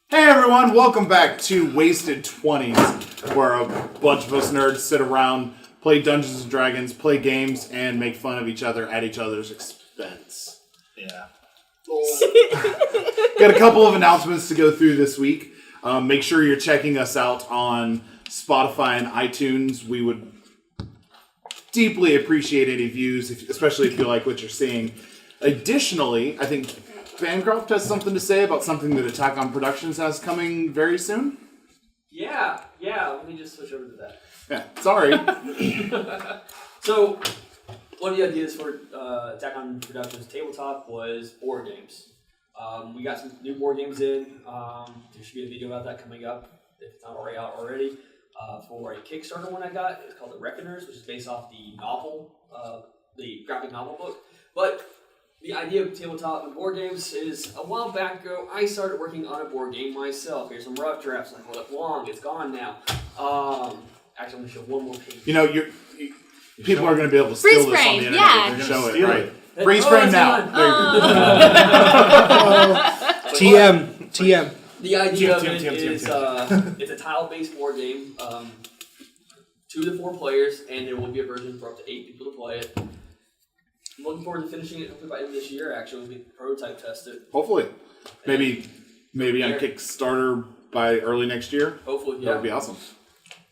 Hey everyone, welcome back to Wasted 20's, where a bunch of us nerds sit around, play Dungeons & Dragons, play games, and make fun of each other at each other's expense. Yeah. Got a couple of announcements to go through this week. Make sure you're checking us out on Spotify and iTunes. We would deeply appreciate any views, especially if you like what you're seeing. Additionally, I think Bancroft has something to say about something that Attack on Productions has coming very soon. Yeah. Let me just switch over to that. Yeah, sorry. So, one of the ideas for Attack on Productions tabletop was board games. We got some new board games in. There should be a video about that coming up, if it's not already out already, for a Kickstarter one I got. It's called The Reckoners, which is based off the novel, the graphic novel book. But the idea of tabletop and board games is, a while back ago, I started working on a board game myself. Here's some rough drafts. I hold up long. It's gone now. Actually, I'm going to show one more page. You know, people are going to be able to steal this on the internet. Yeah. They're show it, Steal right? it. Freeze frame now. TM. The idea of it TM. is, it's a tile-based board game. 2 to 4 players, and there will be a version for up to 8 people to play it. I'm looking forward to finishing it hopefully by the end of this year. Actually, we can prototype test it. Hopefully. Maybe on Kickstarter by early next year. Hopefully, yeah. That would be awesome.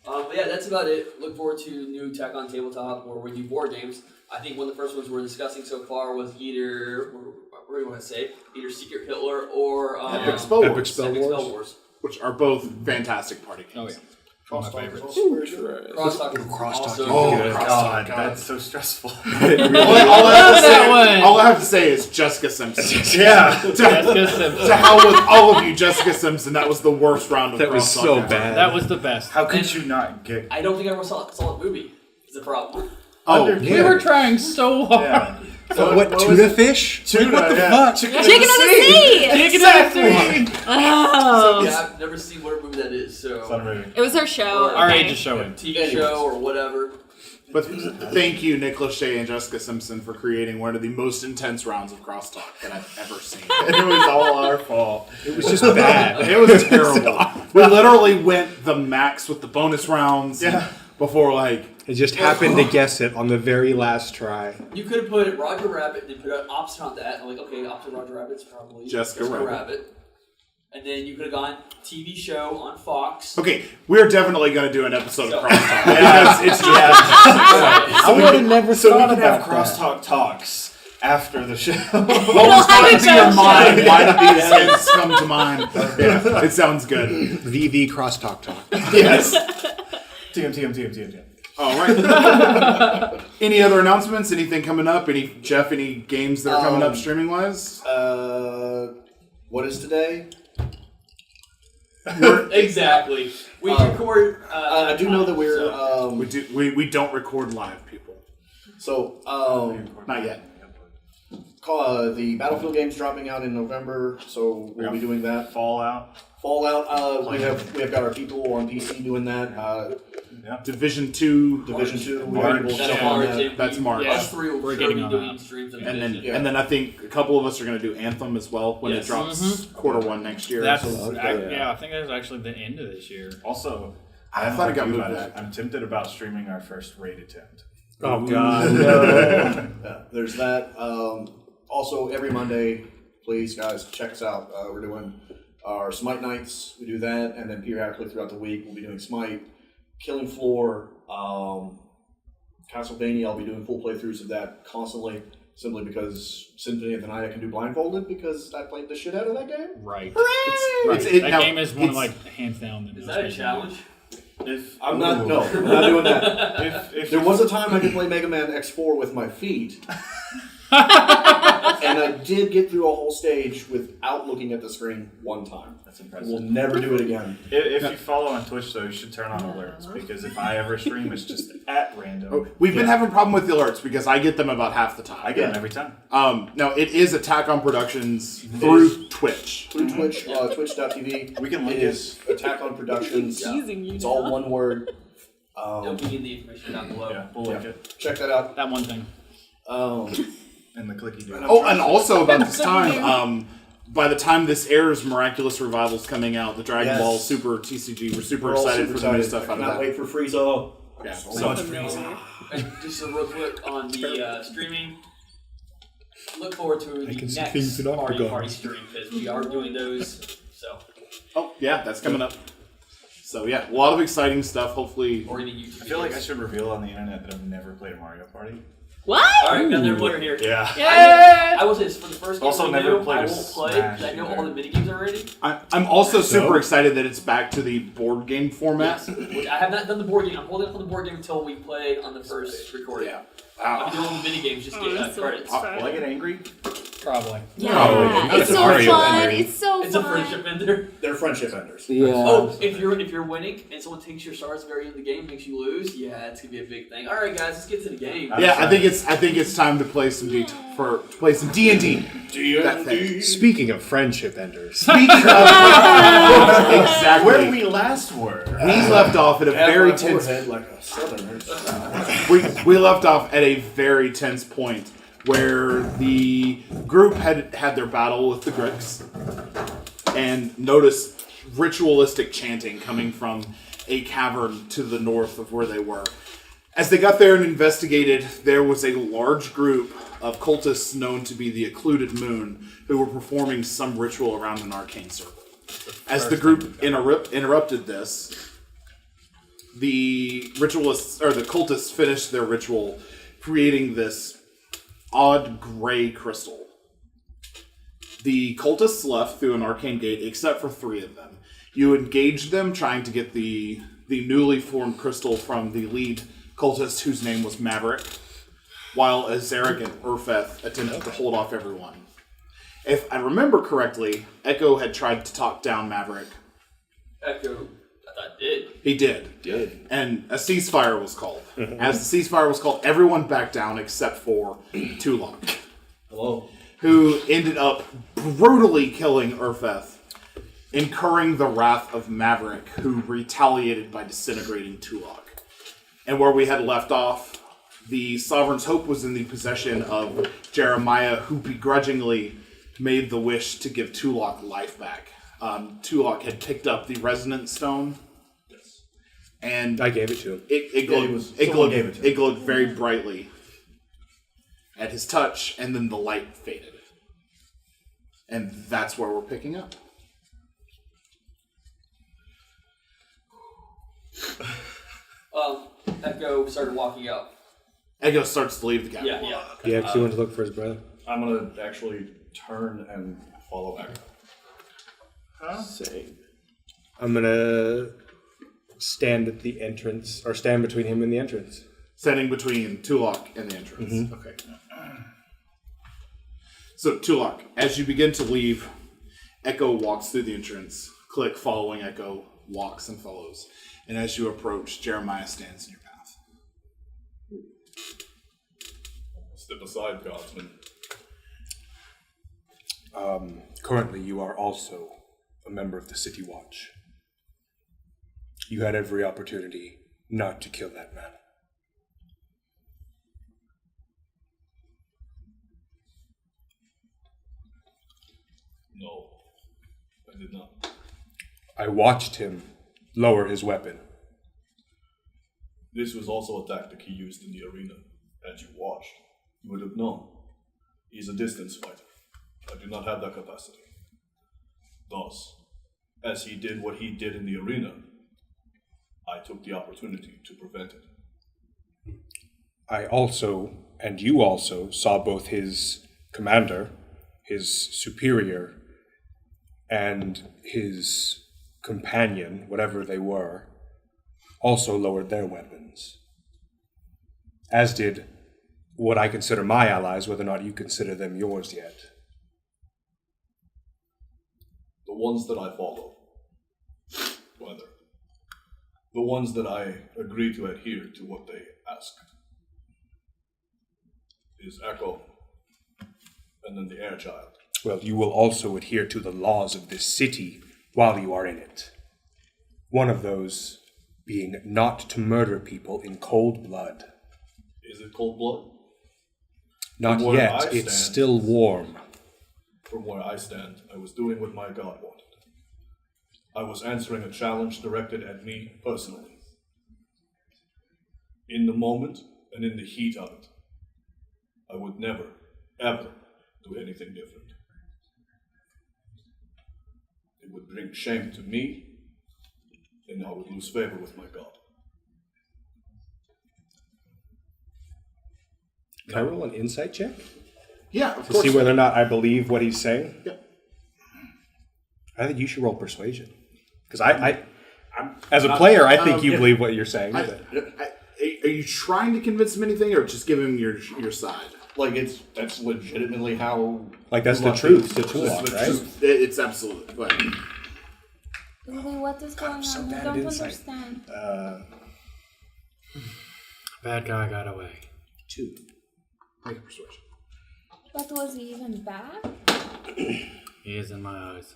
But yeah, that's about it. Look forward to new Attack on Tabletop where we do board games. I think one of the first ones we're discussing so far was either, what do you want to say? Either Secret Hitler or Epic Spell Wars. Epic Spell Wars. Which are both fantastic party games. Oh, yeah. One of my favorites. Crosstalk is also Oh, God, God. that's so stressful. all I have to say is Jessica Simpson. Yeah. Jessica Simpson. To hell with all of you, Jessica Simpson. That was the worst round of That was Crosstalk so ever. bad. That was the best. How could you not get... I don't think I ever saw the movie. Is the problem. Oh, We were trying so hard. Yeah. What tuna fish? Tuna, what the yeah. fuck? Chicken of the Sea! Exactly. Oh. Yeah, I've never seen what movie that is, so It's not a movie. It was our show. Or Our okay. age is showing. TV show or whatever. But thank you, Nick Lachey and Jessica Simpson, for creating one of the most intense rounds of Crosstalk that I've ever seen. And it was all our fault. It was just bad. It was terrible. We literally went the max with the bonus rounds. Yeah. Before, like... It just happened to guess it on the very last try. You could have put Roger Rabbit and put an opposite on that. I'm like, okay, opposite Roger Rabbit's probably Jessica Rabbit. And then you could have gone TV show on Fox. Okay, we're definitely going to do an episode of So- Crosstalk. Because it's just... I would have never So we thought can have about that. crosstalk talks after the show. What was coming to your mind? Why did these things come to mind? Yeah, it sounds good. VV crosstalk talk. Yes. TM. All right. Any other announcements? Anything coming up? Any games that are coming up streaming wise? What is today? Exactly. We record. I do know that we're We don't record live, people. Not yet. The Battlefield game's dropping out in November, so we'll be doing that. Fallout. We have got our people on PC doing that. Division 2. Division 2. March. That's Yeah. March. That's March. Us three will We're sure getting be on doing that. streams of And then, Division. and then I think a couple of us are going to do Anthem as well when it Yes. drops Q1 next year. That's So- I think that was actually the end of this year. Also, I thought it got moved about back. I'm tempted about streaming our first raid attempt. Oh, God. Yeah, there's that. Also, every Monday, please, guys, check us out. We're doing our Smite nights. We do that, and then periodically throughout the week, we'll be doing Smite, Killing Floor, Castlevania. I'll be doing full playthroughs of that constantly, simply because Symphony of the Night I can do blindfolded because I played the shit out of that game. Right. Now, That game is one of it's- like hands down. the Is most that a amazing challenge? I'm not doing that. If There was a time I could play Mega Man X4 with my feet. And I did get through a whole stage without looking at the screen one time. That's We'll impressive. never do it again. If you follow on Twitch, though, you should turn on alerts, because if I ever stream, it's just at random. We've been having a problem with the alerts because I get them about half the time. I get them every time. No, it is Attack on Productions through Twitch. Through Twitch, twitch.tv. We can link It is Attack on Productions. It's all one word. They'll give you the information down below. Yeah, we'll link it. Check that out. That one thing. And the clicky do. Oh, and also about this time, by the time this airs, Miraculous Revival's coming out. The Dragon Yes. Ball Super TCG. We're super We're all excited super for the new excited. stuff I out of cannot that. wait for Frieza. Yeah, So so much much Frieza. And just a real quick on the streaming. Look forward to the can see next things that aren't party begun. stream because we are doing those. So, Oh, yeah, that's coming up. So, yeah, a lot of exciting stuff. Hopefully, or any YouTube. I feel like I videos. should reveal on the internet that I've never played a Mario Party. What? All right, got another player here. Yeah. I will say this for the first game Also we never do, played I a won't play Smash because I know either. all the minigames already. I'm also super excited that it's back to the board game format. Which I have not done the board game. I'm holding up on the board game until we play on the first recording. Yeah. I'm doing all the minigames, just get that's so credits. exciting. Will I get angry? Probably. Yeah, Not it's a so Mario fun. Party. It's so It's a fun. friendship ender. They're friendship enders. Yeah. Oh, if you're winning and someone takes your stars at the very end of the game, makes you lose, yeah, it's gonna be a big thing. All right, guys, let's get to the game. Yeah, I think it's time to play some D&D. That thing. Speaking of friendship enders, Speaking of exactly, Where we last were. we left off at a very Have my tense. forehead like a southerner. We left off at a very tense point where the group had their battle with the Greeks and noticed ritualistic chanting coming from a cavern to the north of where they were. As they got there and investigated, there was a large group of cultists known to be the Occluded Moon who were performing some ritual around an arcane circle. As the group interrupted this, the ritualists or the cultists finished their ritual, creating this odd gray crystal. The cultists left through an arcane gate, except for 3 of them. You engaged them, trying to get the newly formed crystal from the lead cultist, whose name was Maverick, while Azaric and Urfeth attempted to hold off everyone. If I remember correctly, Ekko had tried to talk down Maverick. Ekko, I thought did. He did. And a ceasefire was called. As the ceasefire was called, everyone backed down except for Tulok, Hello. who ended up brutally killing Urfeth, incurring the wrath of Maverick, who retaliated by disintegrating Tulok. And where we had left off, the Sovereign's Hope was in the possession of Jeremiah, who begrudgingly made the wish to give Tulok life back. Tulok had picked up the resonance stone, and I gave it to him. it glowed very brightly at his touch, and then the light faded. And that's where we're picking up. Ekko started walking out. Ekko starts to leave the cabin. Yeah. Yeah, because he went to look for his brother. I'm gonna actually turn and follow Ekko. Same. I'm gonna stand at the entrance, or stand between him and the entrance. Standing between Tulok and the entrance. Okay. So, Tulok, as you begin to leave, Ekko walks through the entrance. Click, following Ekko, walks and follows. And as you approach, Jeremiah stands in your path. Step aside, guardsman. Currently, you are also a member of the City Watch. You had every opportunity not to kill that man. No, I did not. I watched him lower his weapon. This was also a tactic he used in the arena. Had you watched, you would have known. He's a distance fighter. I do not have that capacity. Thus, as he did what he did in the arena, I took the opportunity to prevent it. I also, and you also, saw both his commander, his superior, and his companion, whatever they were, also lowered their weapons. As did what I consider my allies, whether or not you consider them yours yet. The ones that I follow, whether. The ones that I agree to adhere to what they ask. Is Ekko, and then the Air Child. Well, you will also adhere to the laws of this city while you are in it. One of those being not to murder people in cold blood. Is it cold blood? Not From where yet, I it's stand- still warm. from where I stand, I was doing what my God wanted. I was answering a challenge directed at me personally. In the moment and in the heat of it, I would never, ever do anything different. It would bring shame to me, and I would lose favor with my God. Can I roll an insight check Yeah, of to course. see whether or not I believe what he's saying? Yep. I think you should roll persuasion, because I'm as a player, I think you yeah. believe what you're saying. Are you trying to convince him anything, or just give him your side? Like, that's legitimately how... Like, that's the Tulok truth is. to That's Tulok, the right? truth. It's absolute. But Really, what is going so on? I bad don't at insight. understand. Bad guy got away. 2. make a persuasion. But was he even bad? He is in my eyes.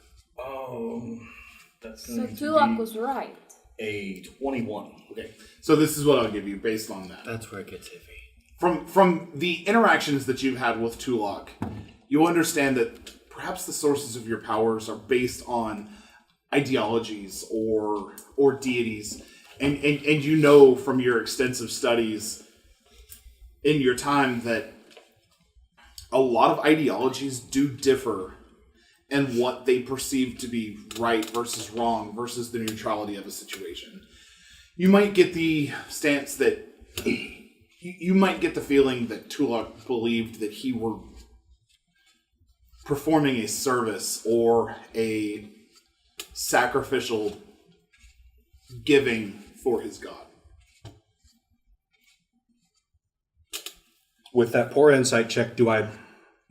That's So going to Tulok be was right. a 21. Okay, so this is what I'll give you based on that. That's where it gets iffy. From the interactions that you've had with Tulok, you understand that perhaps the sources of your powers are based on ideologies or deities, and you know from your extensive studies in your time that a lot of ideologies do differ in what they perceive to be right versus wrong versus the neutrality of a situation. You might get the stance that you might get the feeling that Tulok believed that he were performing a service or a sacrificial giving for his god. With that poor insight check,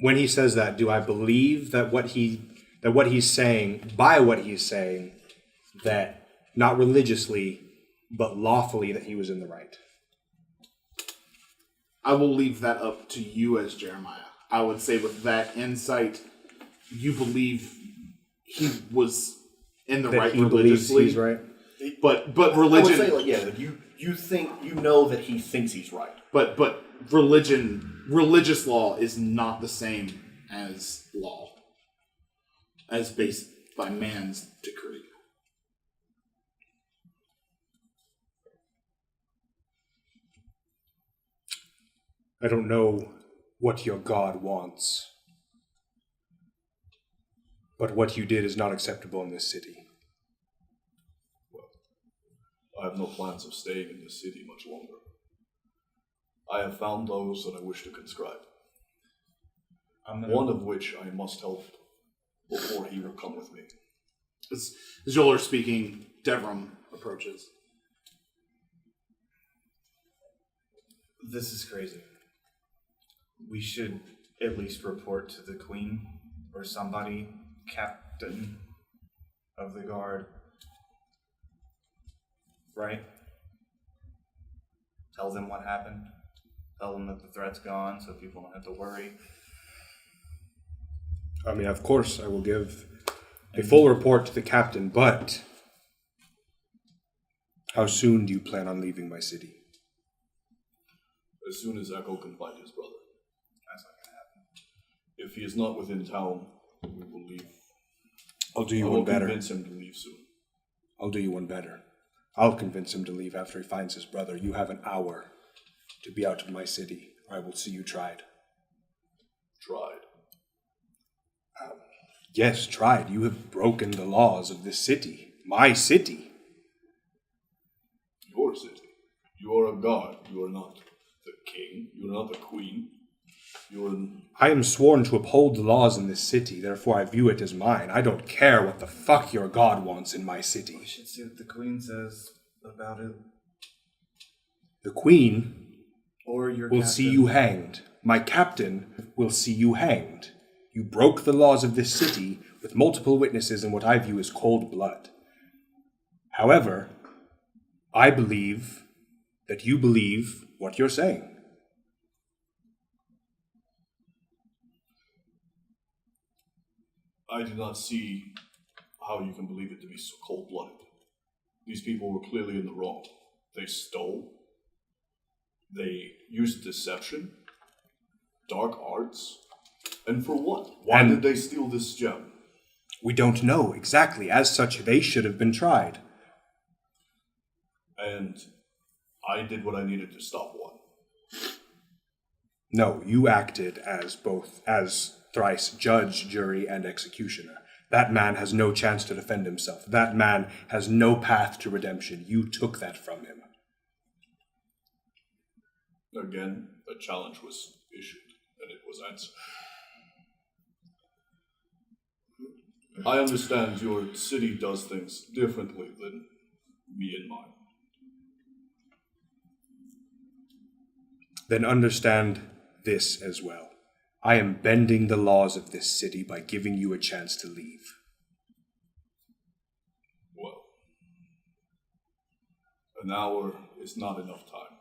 when he says that, do I believe that what he's saying, by what he's saying, that not religiously, but lawfully that he was in the right? I will leave that up to you as Jeremiah. I would say with that insight, you believe he was in the That right he believes religiously. he's right? But I would religion, say, like, yeah, that you think, you know that he thinks he's right. but religious law is not the same as law, as based by man's decree. I don't know what your God wants, but what you did is not acceptable in this city. I have no plans of staying in this city much longer. I have found those that I wish to conscribe. One of which I must help before he will come with me. As Joel speaking, Devram approaches. This is crazy. We should at least report to the Queen or somebody, captain of the guard. Right? Tell them what happened. Tell them that the threat's gone so people don't have to worry. I mean, of course, I will give a full report to the captain, but how soon do you plan on leaving my city? As soon as Ekko can find his brother. That's not gonna happen. If he is not within town, we will leave. I'll do I you will one better. convince him to leave soon. I'll do you one better. I'll convince him to leave after he finds his brother. You have an hour to be out of my city, or I will see you tried. Tried. Yes, tried. You have broken the laws of this city. My city. Your city. You are a guard. You are not the king. You are not the queen. You are I am sworn to uphold the laws in this city, therefore I view it as mine. I don't care what the fuck your god wants in my city. We should see what the Queen says about it. The queen Or your will see you hanged. My captain will see you hanged. You broke the laws of this city with multiple witnesses in what I view as cold blood. However, I believe that you believe what you're saying. I do not see how you can believe it to be so cold-blooded. These people were clearly in the wrong. They stole. They used deception, dark arts, And for what? Why And- did they steal this gem? We don't know exactly. As such, they should have been tried. And I did what I needed to stop one. No, you acted as thrice judge, jury, and executioner. That man has no chance to defend himself. That man has no path to redemption. You took that from him. Again, a challenge was issued, and it was answered. I understand your city does things differently than me and mine. Then understand this as well. I am bending the laws of this city by giving you a chance to leave. Well, an hour is not enough time.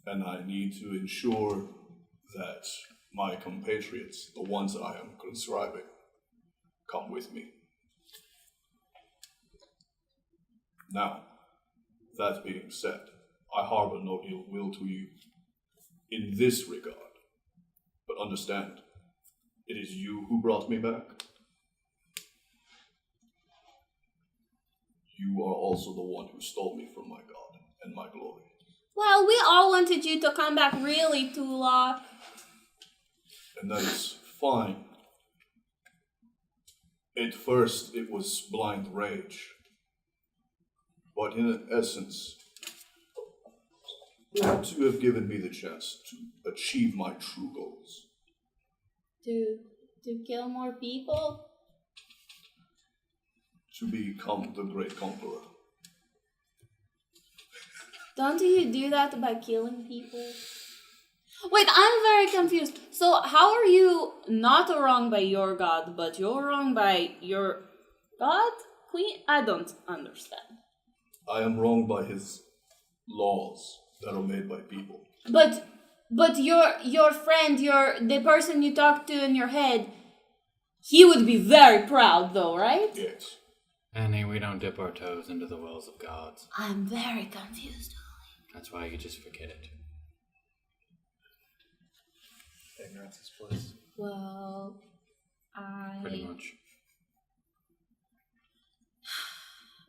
And I need to ensure that my compatriots, the ones that I am conscribing, come with me. Now, that being said, I harbor no ill will to you in this regard. But understand, it is you who brought me back. You are also the one who stole me from my God and my glory. Well, we all wanted you to come back, really, Tulok. And that is fine. At first, it was blind rage. But in essence, perhaps you have given me the chance to achieve my true goals. To kill more people? To become the great conqueror. Don't you do that by killing people? Wait, I'm very confused. So how are you not wrong by your god, but you're wrong by your god? Queen? I don't understand. I am wronged by his laws that are made by people. But your friend, the person you talk to in your head, he would be very proud though, right? Yes. Annie, we don't dip our toes into the wells of gods. I'm very confused. That's why you just forget it. Ignorance is bliss. Well, Pretty much.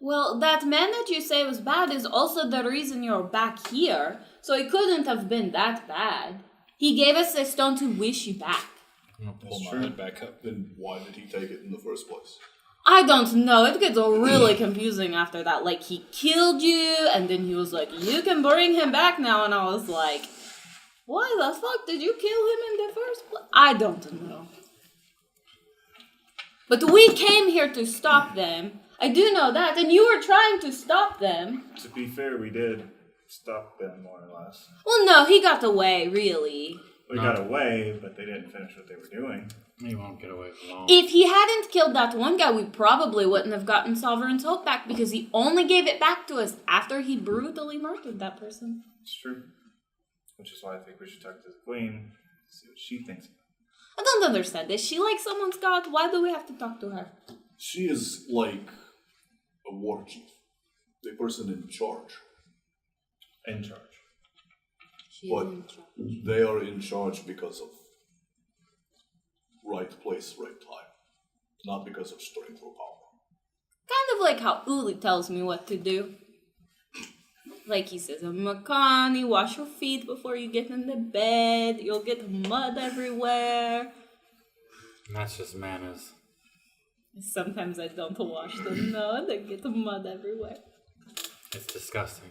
Well, that man that you say was bad is also the reason you're back here, so it couldn't have been that bad. He gave us a stone to wish you back. I'm gonna pull That's my true. head back up. Then why did he take it in the first place? I don't know, it gets really confusing after that. Like, he killed you, and then he was like, you can bring him back now, and I was like, why the fuck did you kill him in the first place? I don't know. But we came here to stop them. I do know that, and you were trying to stop them. To be fair, we did stop them more or less. Well, no, he got away, really. We got away, but they didn't finish what they were doing. He won't get away for long. If he hadn't killed that one guy, we probably wouldn't have gotten Sovereign's Hope back because he only gave it back to us after he brutally murdered that person. It's true. Which is why I think we should talk to the queen, see what she thinks. I don't understand. Is she like someone's god? Why do we have to talk to her? She is like a war chief, the person in charge. In charge. But they are in charge because of right place, right time. Not because of strength or power. Kind of like how Uli tells me what to do. Like he says, Makani, wash your feet before you get in the bed. You'll get mud everywhere. And that's just manners. Sometimes I don't wash them. No, they get mud everywhere. It's disgusting.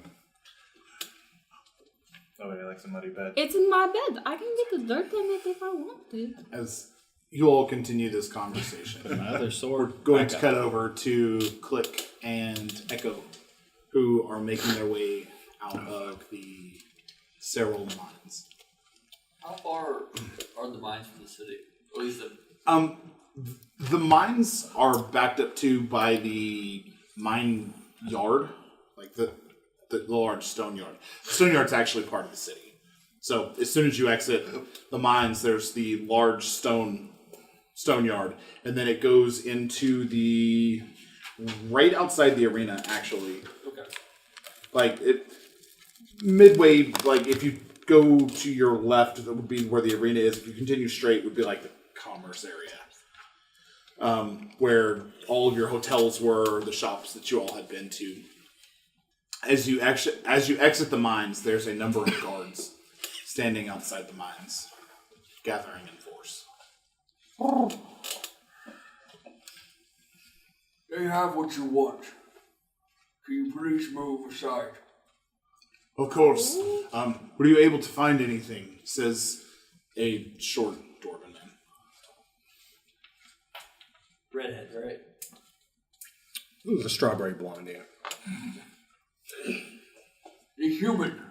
Nobody likes a muddy bed. It's in my bed. I can get the dirt in it if I want to. As you all continue this conversation, My other sword. going to cut over to Click and Ekko, who are making their way out of the Cerul mines. How far are the mines from the city? Or at least The mines are backed up to by the mine yard, like the large stone yard. The stone yard's actually part of the city. So as soon as you exit the mines, there's the large stone yard, and then it goes into the right outside the arena. Actually, okay. like it midway, like if you go to your left, that would be where the arena is. If you continue straight, would be like the commerce area, where all of your hotels were, the shops that you all had been to. As you exit the mines, there's a number of guards standing outside the mines, gathering in force. They have what you want. Can you please move aside? Of course. Were you able to find anything? Says a short dwarven man. Redhead, right? Ooh, the strawberry blonde, yeah. A human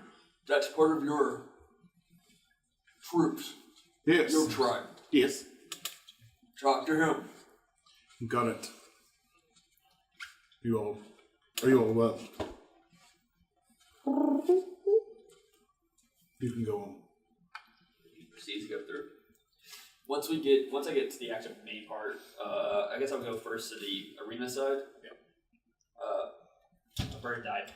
that's part of your troops, Yes. your tribe. Yes. Talk to him. Got it. Are you all well? You can go on. Proceeds to go through. Once I get to the actual main part, I guess I'll go first to the arena side. Yep. A bird died.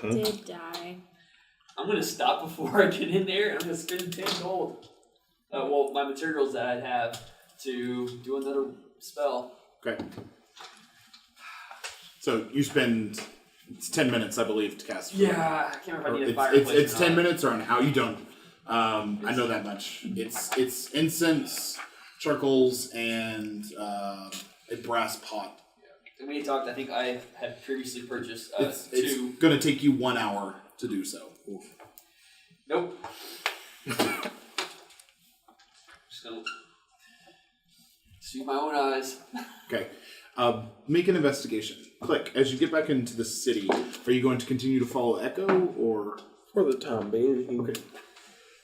Did die. I'm gonna stop before I get in there, and I'm gonna spend 10 gold. Well, my materials that I'd have to do another spell. Okay. So you spend 10 minutes, I believe, to cast. Yeah, I can't remember if I need a It's, fireplace. it's or 10 not. minutes or an hour. You don't. I know that much. It's incense, charcoals, and a brass pot. And when you talked, I think I had previously purchased It's two. going to take you 1 hour to do so. Nope. Just gonna see my own eyes. Okay. Make an investigation. Click. As you get back into the city, are you going to continue to follow Ekko, or... For the time being,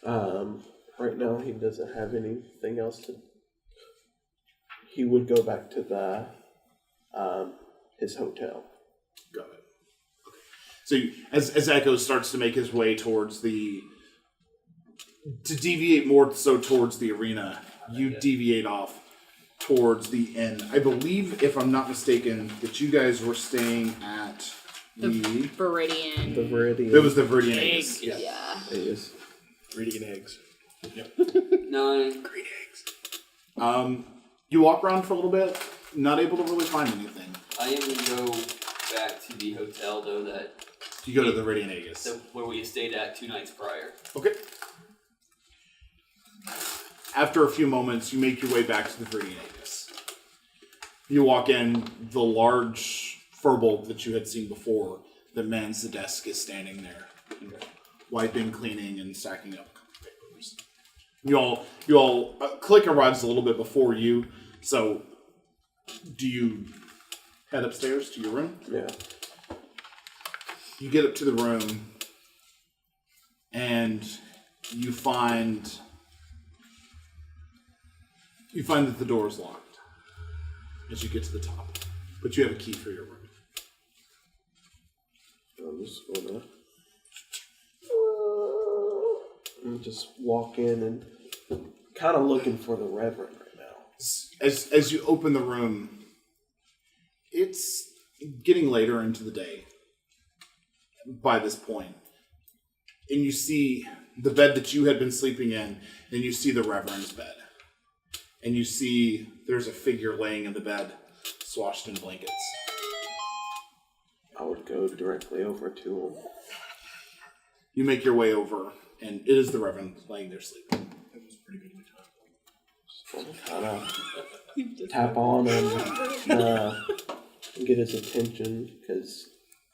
right now he doesn't have anything else to. He would go back to the his hotel. Got it. Okay. So as Ekko starts to make his way towards to deviate more so towards the arena, you deviate off towards the inn. I believe, if I'm not mistaken, that you guys were staying at the Viridian. The Viridian. it was the Viridian Eggs. Yeah. Yeah. is. Reading eggs. 9. You walk around for a little bit, not able to really find anything. I am gonna go back to the hotel though that You go to the Viridian Eggs. where we stayed at 2 nights prior. Okay. After a few moments, you make your way back to the Viridian Eggs. You walk in, the large furbolg that you had seen before that mans the desk is standing there, wiping, cleaning, and stacking up papers. You all Click arrives a little bit before you, so do you head upstairs to your room? Yeah. You get up to the room, and you find that the door is locked as you get to the top, but you have a key for your room. I'm just gonna just walk in and kind of looking for the Reverend right now. As you open the room, it's getting later into the day by this point, and you see the bed that you had been sleeping in, and you see the Reverend's bed, and you see there's a figure laying in the bed, swathed in blankets. I would go directly over to him. You make your way over, and it is the Reverend laying there sleeping. It was pretty good. Kind of tap on him and get his attention because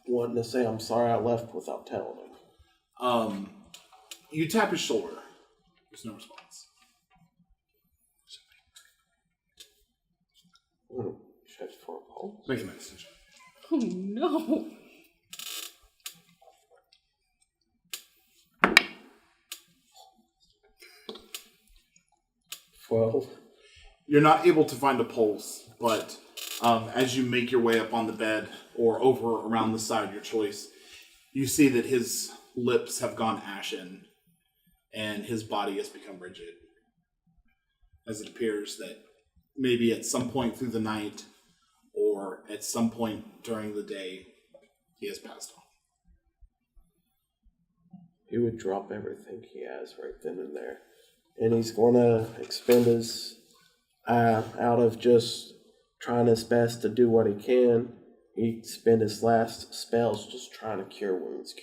wanting to say I'm sorry I left without telling him. You tap his shoulder. There's no response. I'm gonna check for a pulse. Make a medicine check. Oh no. Well, You're not able to find a pulse, but as you make your way up on the bed or over around the side, your choice, you see that his lips have gone ashen and his body has become rigid. As it appears that maybe at some point through the night or at some point during the day, he has passed on. he would drop everything he has right then and there. And he's going to expend his, out of just trying his best to do what he can, he'd spend his last spells just trying to cure wounds.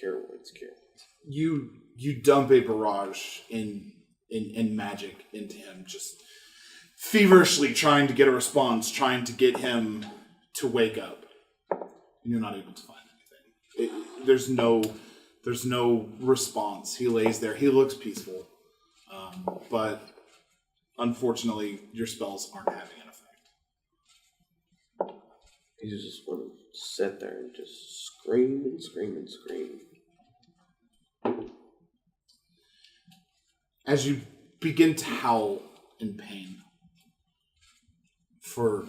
You dump a barrage in magic into him, just feverishly trying to get a response, trying to get him to wake up. And you're not able to find anything. There's no response. He lays there. He looks peaceful, but unfortunately, your spells aren't having an effect. He's just going to sit there and just scream and scream and scream. As you begin to howl in pain for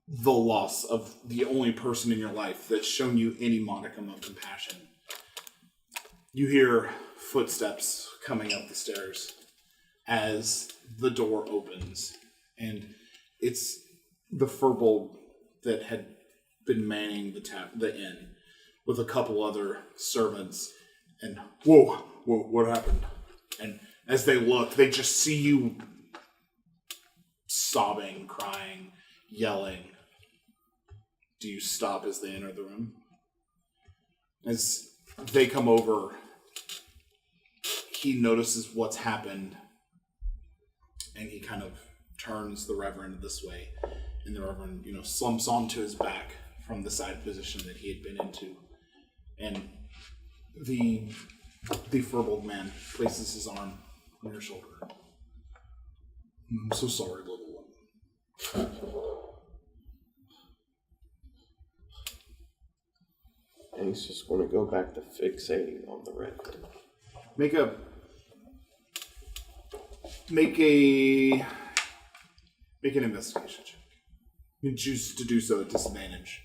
the loss of the only person in your life that's shown you any modicum of compassion, you hear footsteps coming up the stairs as the door opens, and it's the furbolg that had been manning the inn with a couple other servants. And whoa, what happened? And as they look, they just see you sobbing, crying, yelling. Do you stop as they enter the room? As they come over, he notices what's happened, and he kind of turns the Reverend this way, and the Reverend, slumps onto his back from the side position that he had been into, and the furbolg man places his arm on your shoulder. I'm so sorry, little one. And he's just going to go back to fixating on the Reverend. Make an investigation check. You can choose to do so at disadvantage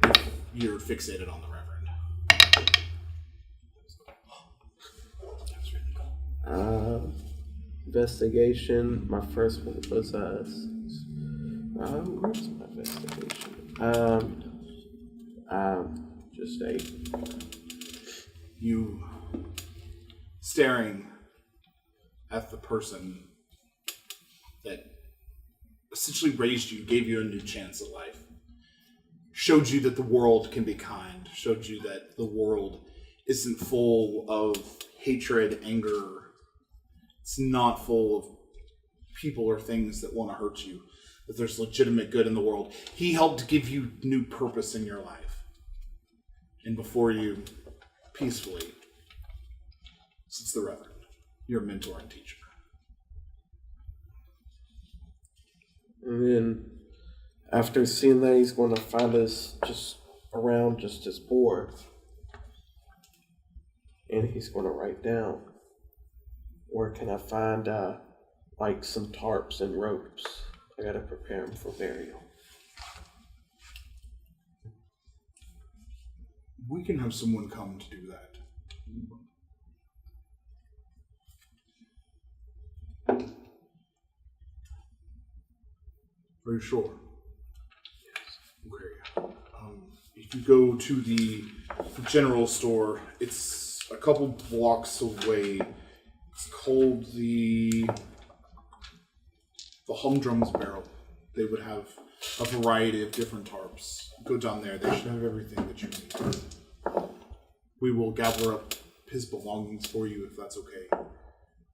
if you're fixated on the Reverend. Investigation. My first one was where's my investigation? Just 8. You staring at the person that essentially raised you, gave you a new chance at life, showed you that the world can be kind, showed you that the world isn't full of hatred, anger. It's not full of people or things that want to hurt you, that there's legitimate good in the world. He helped give you new purpose in your life. And before you, peacefully, sits the Reverend, your mentor and teacher. And then, after seeing that, he's going to find us just around just his board. And he's going to write down, where can I find, some tarps and ropes? I got to prepare them for burial. We can have someone come to do that. Are you sure? Yes. Okay. If you go to the general store, it's a couple blocks away. It's called the Humdrum's Barrel. They would have a variety of different tarps. Go down there. They should have everything that you need. We will gather up his belongings for you, if that's okay,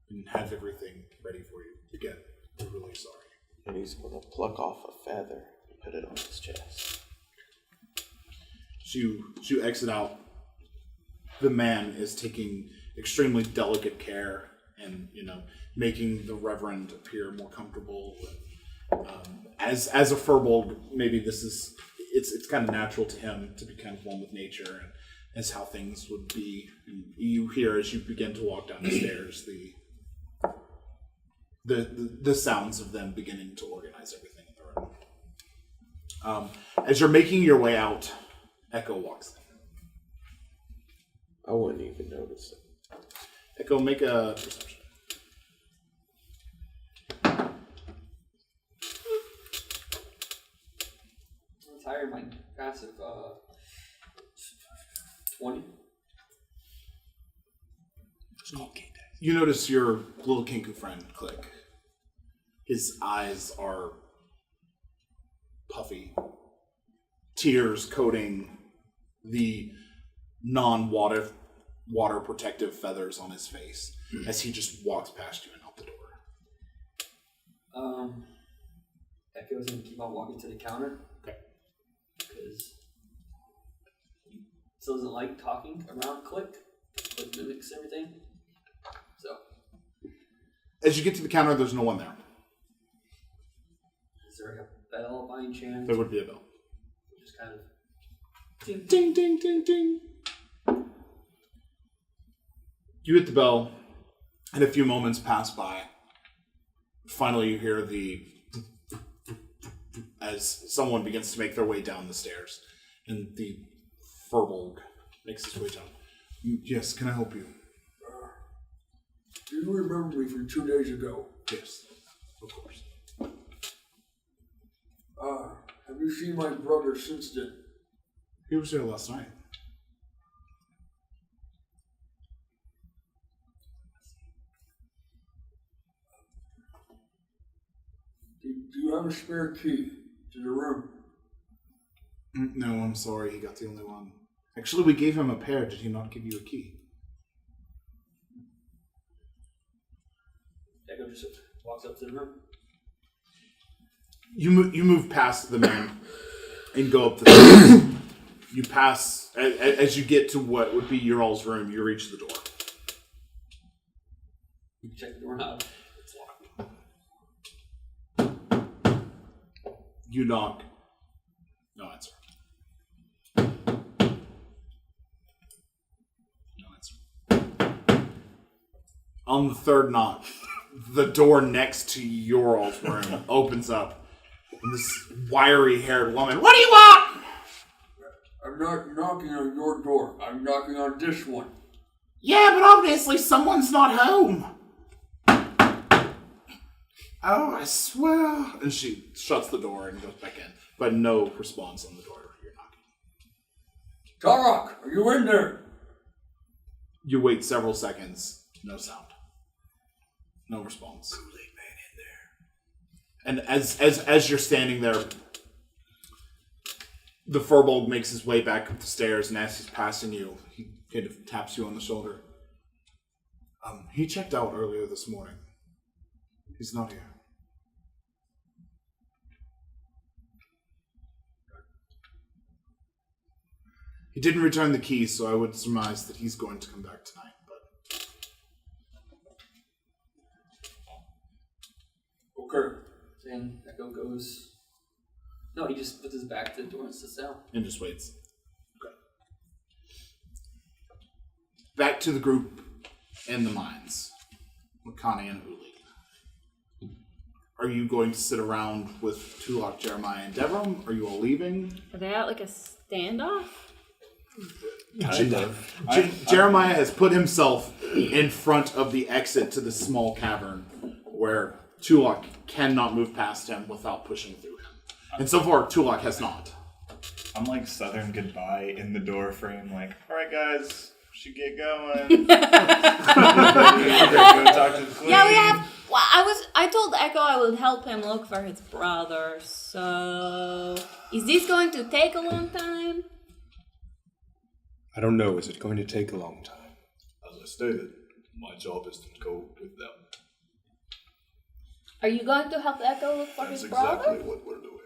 and have everything ready for you. Again, we're really sorry. And he's going to pluck off a feather and put it on his chest. So you exit out. The man is taking extremely delicate care and, making the Reverend appear more comfortable. As a furbolg, maybe it's kind of natural to him to be kind of one with nature, and as how things would be. And you hear as you begin to walk down the stairs the sounds of them beginning to organize everything in the room. As you're making your way out, Ekko walks in. I wouldn't even notice it. Ekko, make a perception. I'm tired, my passive 20. You notice your little Kinku friend, Click. His eyes are puffy. Tears coating the non-water protective feathers on his face as he just walks past you and out the door. Ekko's gonna keep on walking to the counter. Okay. Because he still doesn't like talking around Click. Click mimics everything. So. As you get to the counter, there's no one there. Is there like a bell by any chance? There would be a bell. Just kind of. Ding, ding, ding, ding, ding. You hit the bell, and a few moments pass by. Finally, you hear as someone begins to make their way down the stairs, and the Furbolg makes his way down. Yes, can I help you? Do you remember me from 2 days ago? Yes, of course. Have you seen my brother since then? He was here last night. Do you have a spare key to the room? No, I'm sorry, he got the only one. Actually, we gave him a pair. Did he not give you a key? Ekko just walks up to the room. You move past the man and go up the stairs. You pass, as you get to what would be your all's room, you reach the door. You check the doorknob. It's locked. You knock. No answer. No answer. On the third knock, the door next to your all's room opens up. And this wiry-haired woman, what do you want? I'm not knocking on your door. I'm knocking on this one. Yeah, but obviously someone's not home. Oh, I swear. And she shuts the door and goes back in. But no response on the door. You're knocking. Tulok, are you in there? You wait several seconds. No sound. No response. Kool-Aid Man in there. And as you're standing there, the Furbolg makes his way back up the stairs, and as he's passing you, he kind of taps you on the shoulder. He checked out earlier this morning. He's not here. He didn't return the keys, so I would surmise that he's going to come back tonight. But Okay. And Ekko goes. No, he just puts his back to the door and sits down. and just waits. Okay. Back to the group in the mines. Makani and Uli. Are you going to sit around with Tulok, Jeremiah, and Devram? Are you all leaving? Are they at like a standoff? Kind of. Jeremiah has put himself in front of the exit to the small cavern where Tulok cannot move past him without pushing through him. And so far, Tulok has not. I'm like Southern Goodbye in the door frame, like, alright guys, should get going. Go talk to the queen. Yeah, we have. Well, I told Ekko I would help him look for his brother. So, is this going to take a long time? I don't know. Is it going to take a long time? As I stated, my job is to go with them. Are you going to help Ekko look for That's his brother? exactly what we're doing.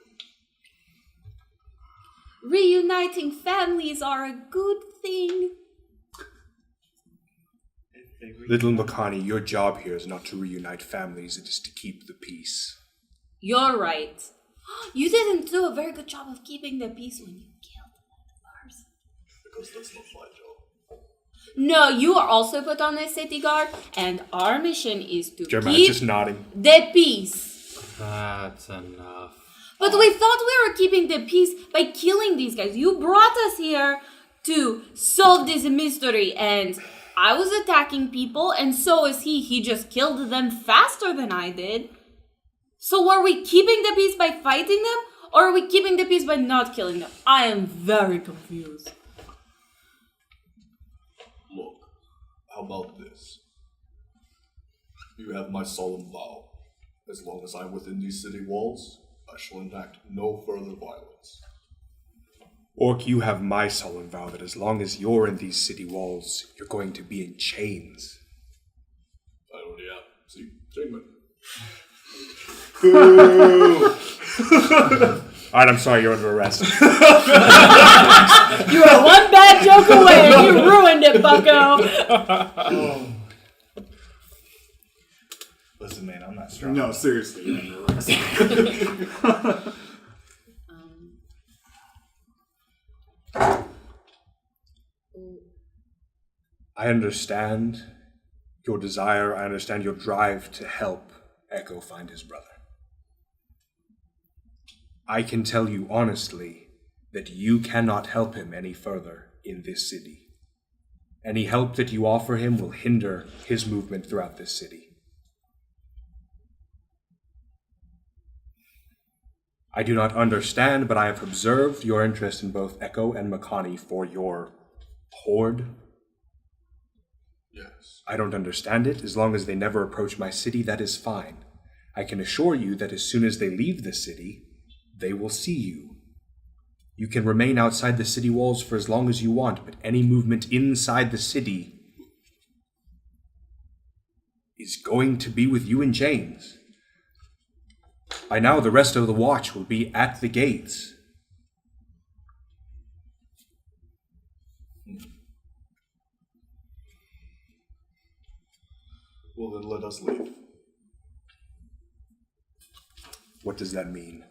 Reuniting families are a good thing. Little Makani, your job here is not to reunite families, it is to keep the peace. You're right. You didn't do a very good job of keeping the peace when you killed that person. Because that's not my job. No, you are also put on a city guard, and our mission is to Jeremiah's keep just nodding. the peace. That's enough. But we thought we were keeping the peace by killing these guys. You brought us here to solve this mystery, and I was attacking people, and so is he. He just killed them faster than I did. So are we keeping the peace by fighting them, or are we keeping the peace by not killing them? I am very confused. Look, how about this? You have my solemn vow. As long as I'm within these city walls, I shall enact no further violence. Orc, you have my solemn vow that as long as you're in these city walls, you're going to be in chains. I already am. See, chainman. Alright, I'm sorry, you're under arrest. You are one bad joke away and you ruined it, bucko. Listen, man, I'm not strong. No, seriously. You're under arrest. I understand your desire, I understand your drive to help Ekko find his brother. I can tell you honestly that you cannot help him any further in this city. Any help that you offer him will hinder his movement throughout this city. I do not understand, but I have observed your interest in both Ekko and Makani for your horde. Yes. I don't understand it. As long as they never approach my city, that is fine. I can assure you that as soon as they leave the city, they will see you. You can remain outside the city walls for as long as you want, but any movement inside the city is going to be with you in chains. By now, the rest of the watch will be at the gates. Well, then let us leave. What does that mean?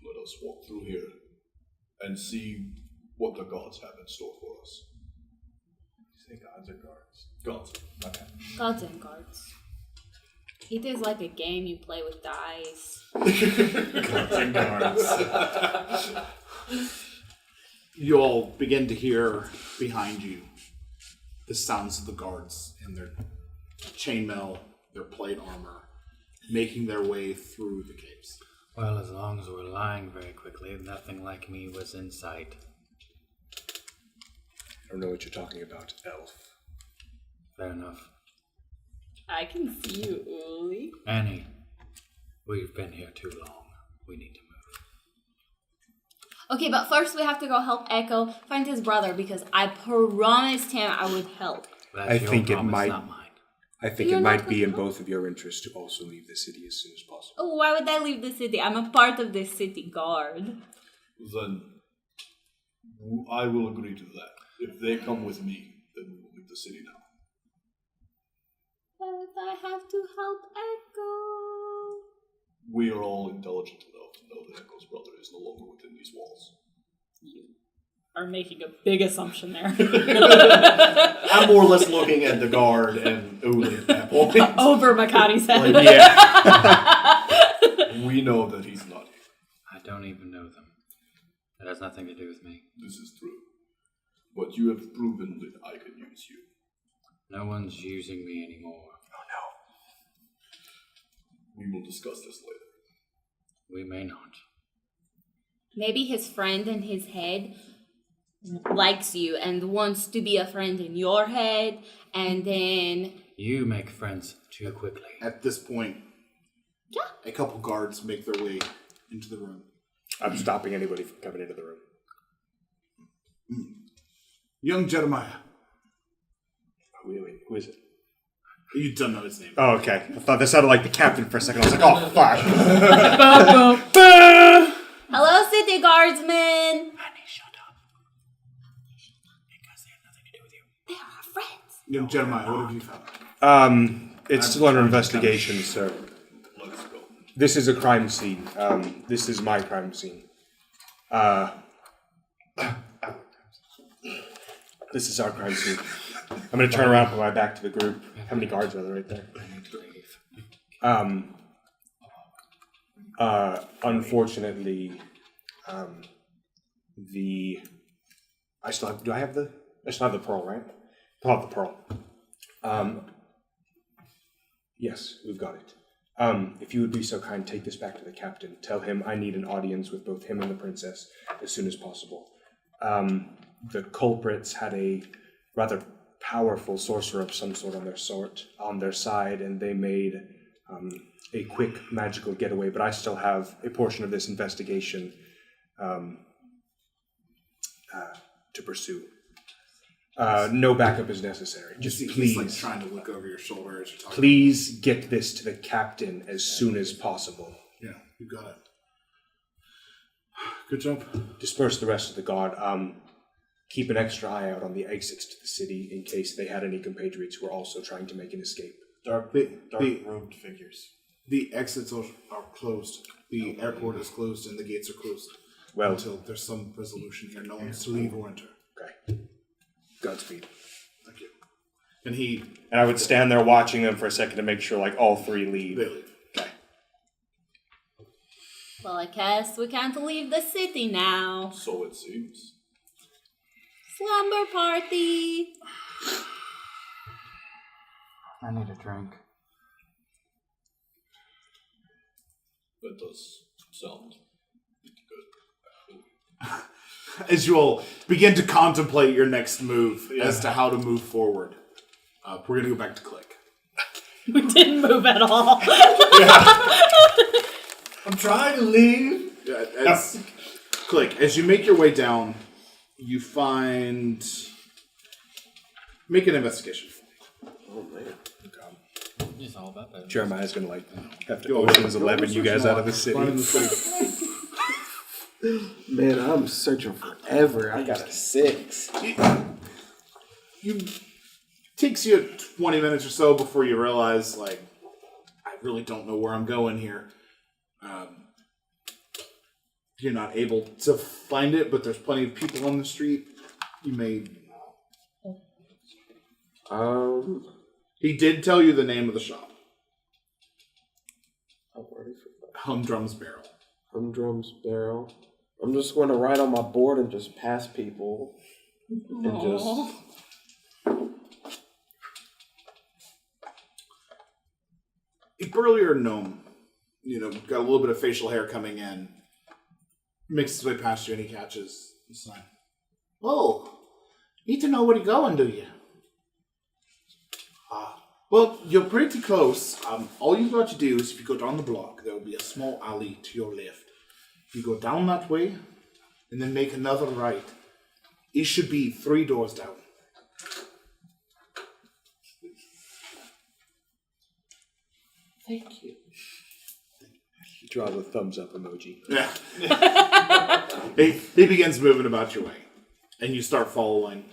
Let us walk through here and see what the gods have in store for us. Say gods or guards? Gods. Okay. Gods and guards. It is like a game you play with dice. Gods and guards. You all begin to hear behind you the sounds of the guards and their chainmail, their plate armor, making their way through the caves. Well, as long as we're lying very quickly, nothing like me was in sight. I don't know what you're talking about, elf. Fair enough. I can see you, Uli. Annie, we've been here too long. We need to move. Okay, but first we have to go help Ekko find his brother because I promised him I would help. That's I your think it promise, might- not mine. I think You're it not might be going in to both of your interests to also leave the city as soon as possible. Oh, why would I leave the city? I'm a part of this city guard. Then I will agree to that. If they come with me, then we will leave the city now. But I have to help Ekko. We are all intelligent enough to know that Ekko's brother is no longer within these walls. You are making a big assumption there. I'm more or less looking at the guard and Uli at that point. Over Makani's head. Like, yeah. We know that he's not here. I don't even know them. That has nothing to do with me. This is true. But you have proven that I can use you. No one's using me anymore. We will discuss this later. We may not. Maybe his friend in his head likes you and wants to be a friend in your head, and then... You make friends too quickly. At this point, a couple guards make their way into the room. I'm stopping anybody from coming into the room. Young Jeremiah. Wait, who is it? You don't know his name. Oh, okay. I thought that sounded like the captain for a second. I was like, oh, fuck. Hello, city guardsmen! Honey, shut up. Because they have nothing to do with you. They are our friends. Young Jeremiah, what have you found? It's still under investigation, sir. Let's go. This is a crime scene. This is my crime scene. This is our crime scene. I'm going to turn around, put my back to the group. How many guards are there right there? I need to leave. Unfortunately, I still have the pearl, right? I have the pearl. Yes, we've got it. If you would be so kind, take this back to the captain. Tell him I need an audience with both him and the princess as soon as possible. The culprits had a rather powerful sorcerer of some sort on their side, and they made a quick magical getaway. But I still have a portion of this investigation to pursue. No backup is necessary. Just He's please, like trying to look over your shoulder as you're talking. please get this to the captain as soon as possible. Yeah, you got it. Good job. Disperse the rest of the guard. Keep an extra eye out on the exits to the city in case they had any compatriots who are also trying to make an escape. Dark-robed figures. The exits are closed. The airport is closed and the gates are closed. Well, Until there's some resolution here. No one's to leave or enter. okay. Godspeed. Thank you. And I would stand there watching them for a second to make sure, like, all three leave. they leave. Okay. Well, I guess we can't leave the city now. So it seems. Slumber party. I need a drink. That does sound good. As you all begin to contemplate your next move as to how to move forward, we're going to go back to Click. We didn't move at all. I'm trying to leave. Click, as you make your way down, you find... Make an investigation. Oh man. It's all about that. Jeremiah's gonna, like, have to Ocean's 11 you guys out of the city. Man, I'm searching forever. I got a 6. Takes you 20 minutes or so before you realize, like, I really don't know where I'm going here. You're not able to find it, but there's plenty of people on the street. You may... He did tell you the name of the shop. I've already forgot. Humdrum's Barrel. Humdrum's Barrel. I'm just going to write on my board and just pass people. And just... A burlier gnome, got a little bit of facial hair coming in, makes his way past you and he catches the sign. Oh, need to know where you're going, do you? Well, you're pretty close. All you've got to do is if you go down the block, there will be a small alley to your left. You go down that way, and then make another right. It should be 3 doors down. Thank you. Draw the thumbs up emoji. Yeah. He begins moving about your way, and you start following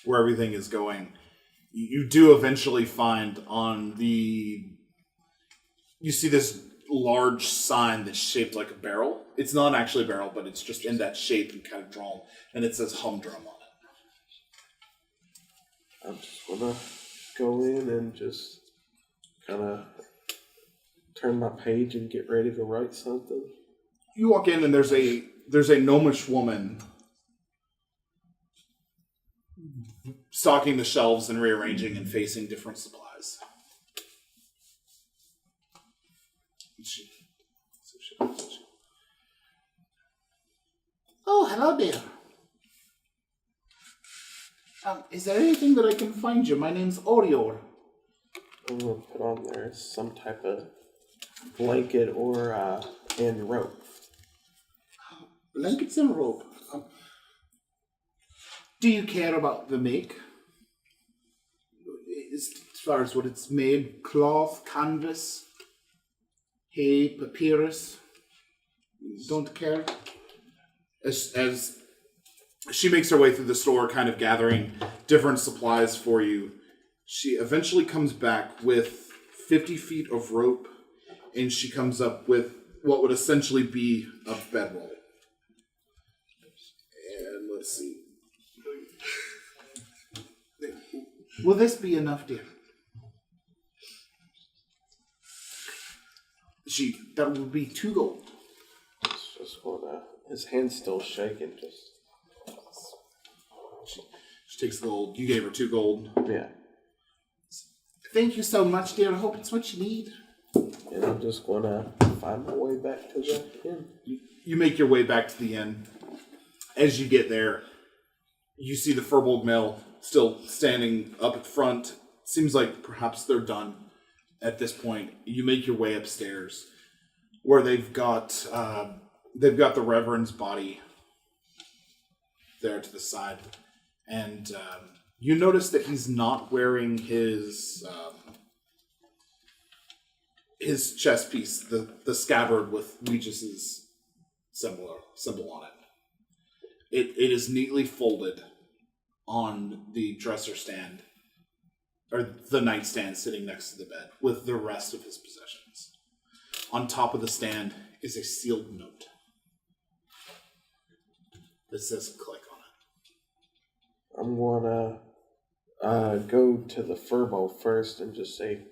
where everything is going. You do eventually find on the... You see this large sign that's shaped like a barrel. It's not actually a barrel, but it's just in that shape and kind of drawn, and it says Humdrum on it. I'm just going to go in and just kind of turn my page and get ready to write something. You walk in and there's a gnomish woman stocking the shelves and rearranging and facing different supplies. Oh, hello there. Is there anything that I can find you? My name's Orior. I'm going to put on there some type of blanket or and rope. Blankets and rope. Do you care about the make? As far as what it's made, cloth, canvas, hay, papyrus. Don't care. As she makes her way through the store, kind of gathering different supplies for you, she eventually comes back with 50 feet of rope, and she comes up with what would essentially be a bedroll. And let's see. Will this be enough, dear? That will be 2 gold. It's just going to... His hand's still shaking, just... She takes the gold. You gave her 2 gold. Yeah. Thank you so much, dear. I hope it's what you need. And I'm just going to find my way back to the inn. You make your way back to the inn. As you get there, you see the Furbolg Mill still standing up at front. Seems like perhaps they're done at this point. You make your way upstairs, where they've got the Reverend's body there to the side, and you notice that he's not wearing his chest piece, the scabbard with Weegis's symbol on it. It is neatly folded on the dresser stand, or the nightstand sitting next to the bed, with the rest of his possessions. On top of the stand is a sealed note that says "click" on it. I'm gonna go to the Furbo first and just say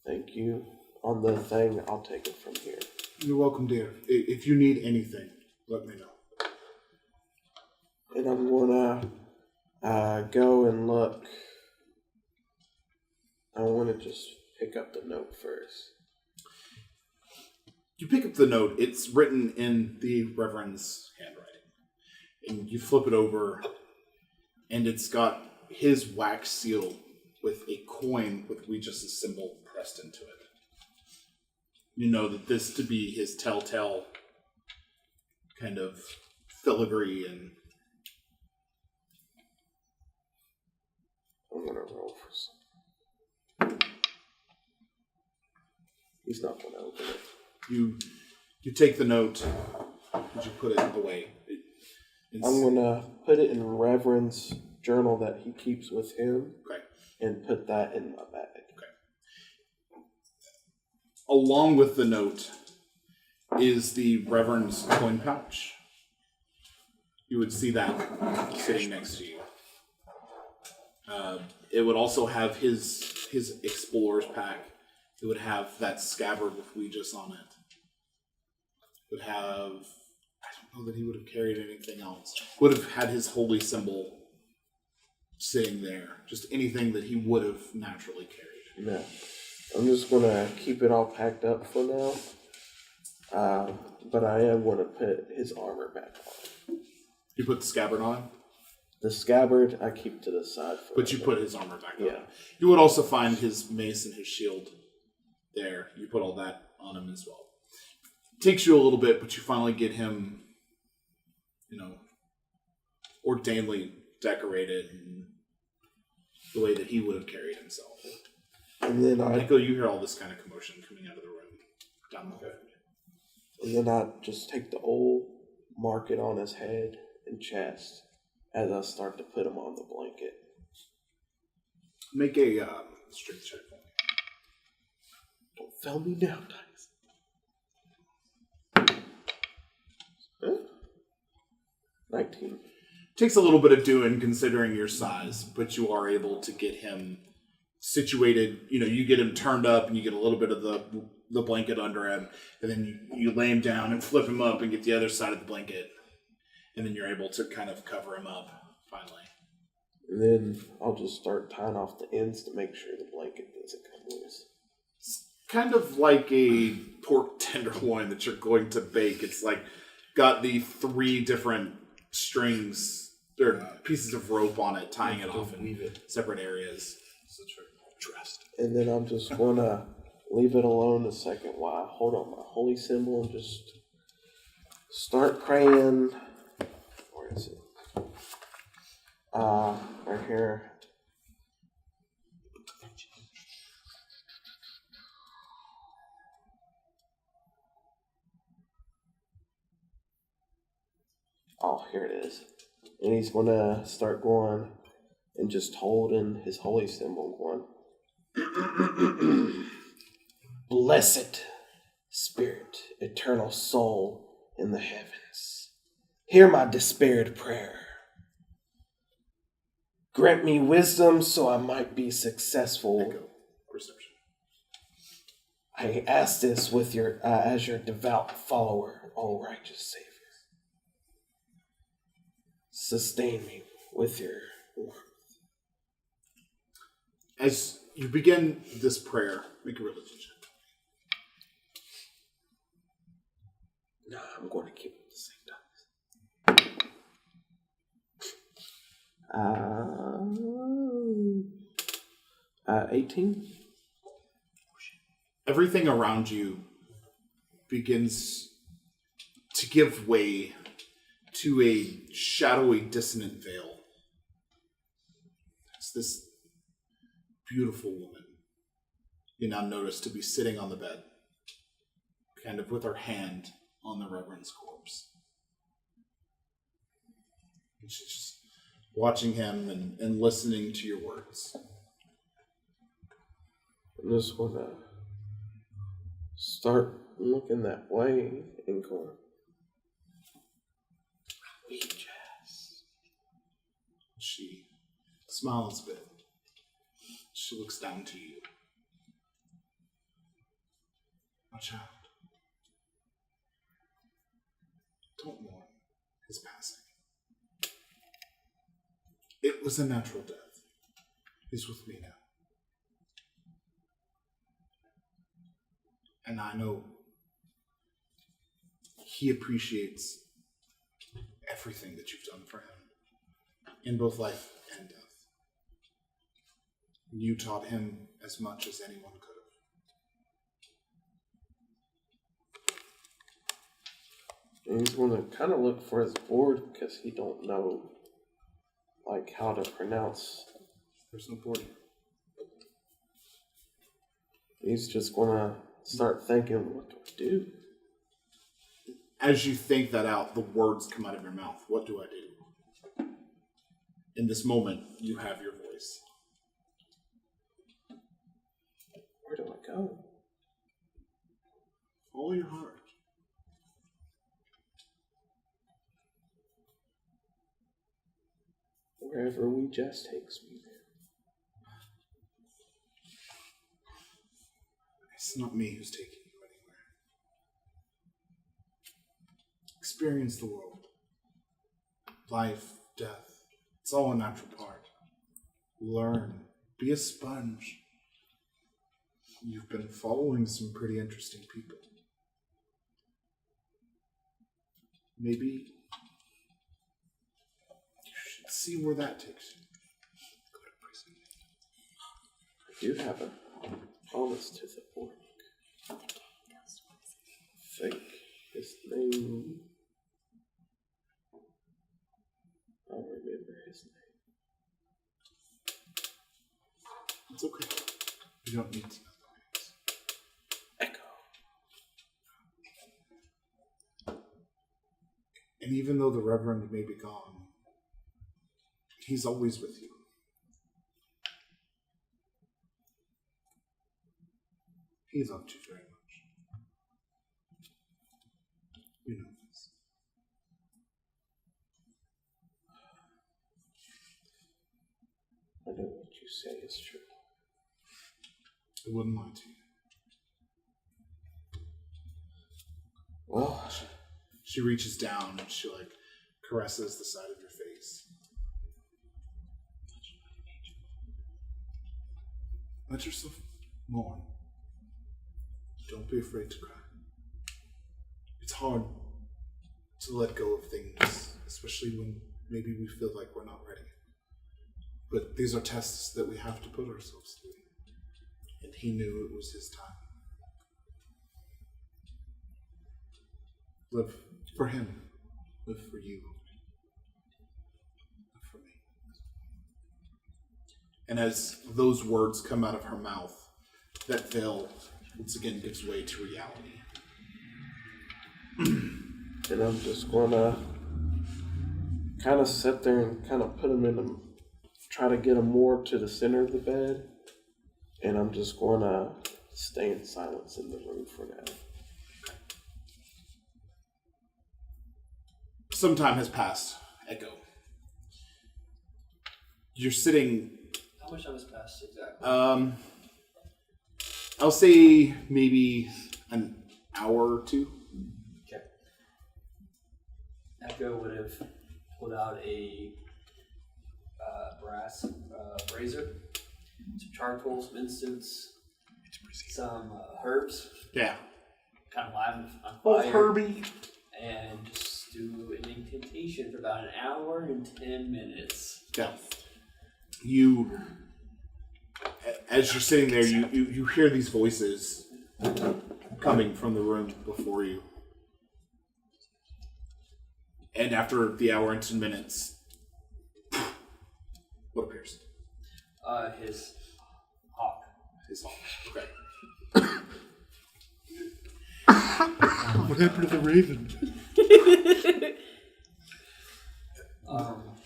thank you on the thing. I'll take it from here. You're welcome, dear. If you need anything, let me know. And I'm gonna go and look. I want to just pick up the note first. You pick up the note. It's written in the Reverend's handwriting. And you flip it over, and it's got his wax seal with a coin with Weegis's symbol pressed into it. You know that this to be his telltale kind of filigree, and I'm gonna roll for some. He's not gonna open it. you take the note, and you put it away. I'm gonna put it in Reverend's journal that he keeps with him, Okay. and put that in my bag. Along with the note is the Reverend's coin pouch. You would see that sitting next to you. It would also have his explorer's pack. It would have that scabbard with Weegis on it. It would have, I don't know that he would have carried anything else. Would have had his holy symbol sitting there. Just anything that he would have naturally carried. No. I'm just gonna keep it all packed up for now. But I am gonna put his armor back on. You put the scabbard on? The scabbard I keep to the side for But you put his armor back on. Yeah. You would also find his mace and his shield there. You put all that on him as well. Takes you a little bit, but you finally get him, ordainedly decorated in the way that he would have carried himself. And then Ekko, you hear all this kind of commotion coming out of the room down the hall. And then I just take the old, mark it on his head and chest as I start to put him on the blanket. Make a strength check for me. Don't fail me now, Dice. Huh? 19. Takes a little bit of doing considering your size, but you are able to get him situated. You get him turned up and you get a little bit of the blanket under him, and then you lay him down and flip him up and get the other side of the blanket, and then you're able to kind of cover him up finally. And then I'll just start tying off the ends to make sure the blanket doesn't come loose. It's kind of like a pork tenderloin that you're going to bake. It's like got the 3 different strings or pieces of rope on it, tying it off in separate areas. And then I'm just gonna leave it alone a second while I hold on my holy symbol and just start praying. Where is it? Right here. Oh, here it is. And he's gonna start going and just holding his holy symbol going. Blessed Spirit, eternal soul in the heavens, hear my despaired prayer. Grant me wisdom so I might be successful. Ekko, perception. I ask this with your as your devout follower, O righteous Savior. Sustain me with your warmth. As you begin this prayer, make a religion check. No, I'm going to keep it the same dice. 18. Everything around you begins to give way to a shadowy, dissonant veil. It's this beautiful woman you now notice to be sitting on the bed, kind of with her hand on the Reverend's corpse. And she's just watching him and listening to your words. I just want to start looking that way, Ekko. She smiles a bit. She looks down to you. My child, don't mourn his passing. It was a natural death. He's with me now. And I know he appreciates everything that you've done for him in both life and death. You taught him as much as anyone could have. And he's going to kind of look for his board because he don't know, like, how to pronounce. There's no board here. He's just going to start thinking, what do I do? As you think that out, the words come out of your mouth. What do I do? In this moment, you have your voice. Where do I go? Follow your heart. Wherever we just takes me there. It's not me who's taking you anywhere. Experience the world. Life, death. It's all a natural part. Learn. Be a sponge. You've been following some pretty interesting people. Maybe you should see where that takes you. Go to prison. I do have a promise to the orc. I think his name. I'll remember his name. It's okay. You don't need to know the names. Ekko. And even though the Reverend may be gone, he's always with you. He loved you very much. You know this. I know what you say is true. I wouldn't lie to you. Well, She reaches down and she caresses the side of your face. Let yourself mourn. Don't be afraid to cry. It's hard to let go of things, especially when maybe we feel like we're not ready. But these are tests that we have to put ourselves through. And he knew it was his time. Live for him. Live for you. Live for me. And as those words come out of her mouth, that veil once again gives way to reality. and I'm just gonna kind of sit there and kind of put him in the, try to get him more to the center of the bed. And I'm just gonna stay in silence in the room for now. Some time has passed, Ekko. You're sitting. How much time has passed exactly? I'll say maybe an hour or two. Okay. Ekko would have pulled out a brass razor, some charcoal, some incense, some herbs, Yeah. kind of live on Oh, fire, Herbie. and just do an incantation for about an hour and 10 minutes. Yeah. You, as you're sitting there, you hear these voices coming from the room before you. And after the hour and 10 minutes, what appears? His hawk. His hawk. Okay. What happened to the raven?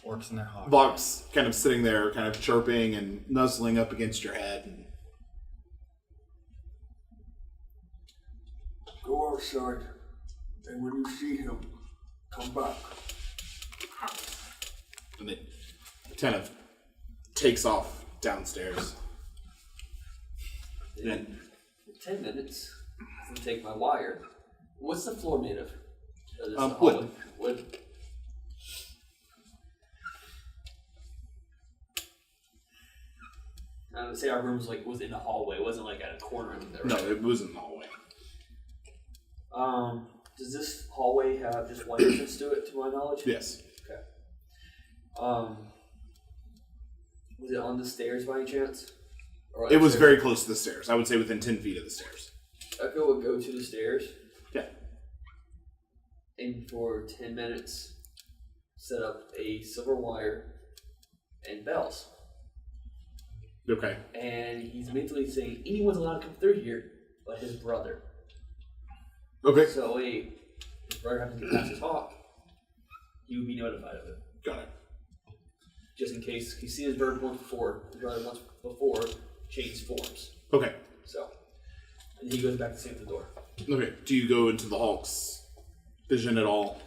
Orcs and their hawks. Box kind of sitting there, kind of chirping and nuzzling up against your head. And Go outside, and when you see him, come back. and it kind of takes off downstairs. In 10 minutes, I'm gonna take my wire. What's the floor made of? This Wood. Wood. I would say our room was in the hallway. It wasn't like at a corner in there. No, Right? it was in the hallway. Does this hallway have just one entrance to it, to my knowledge? Yes. Okay. Was it on the stairs by any chance? Or It was upstairs? very close to the stairs. I would say within 10 feet of the stairs. Ekko would go to the stairs Yeah. and for 10 minutes set up a silver wire and bells. Okay. And he's mentally saying anyone's allowed to come through here but his brother. Okay. So his brother happens to get past his hawk, he would be notified of it. Got it. Just in case he's seen his bird once before, his brother once before changed forms. Okay. So, and he goes back to save the door. Okay. Do you go into the Hulk's vision at all?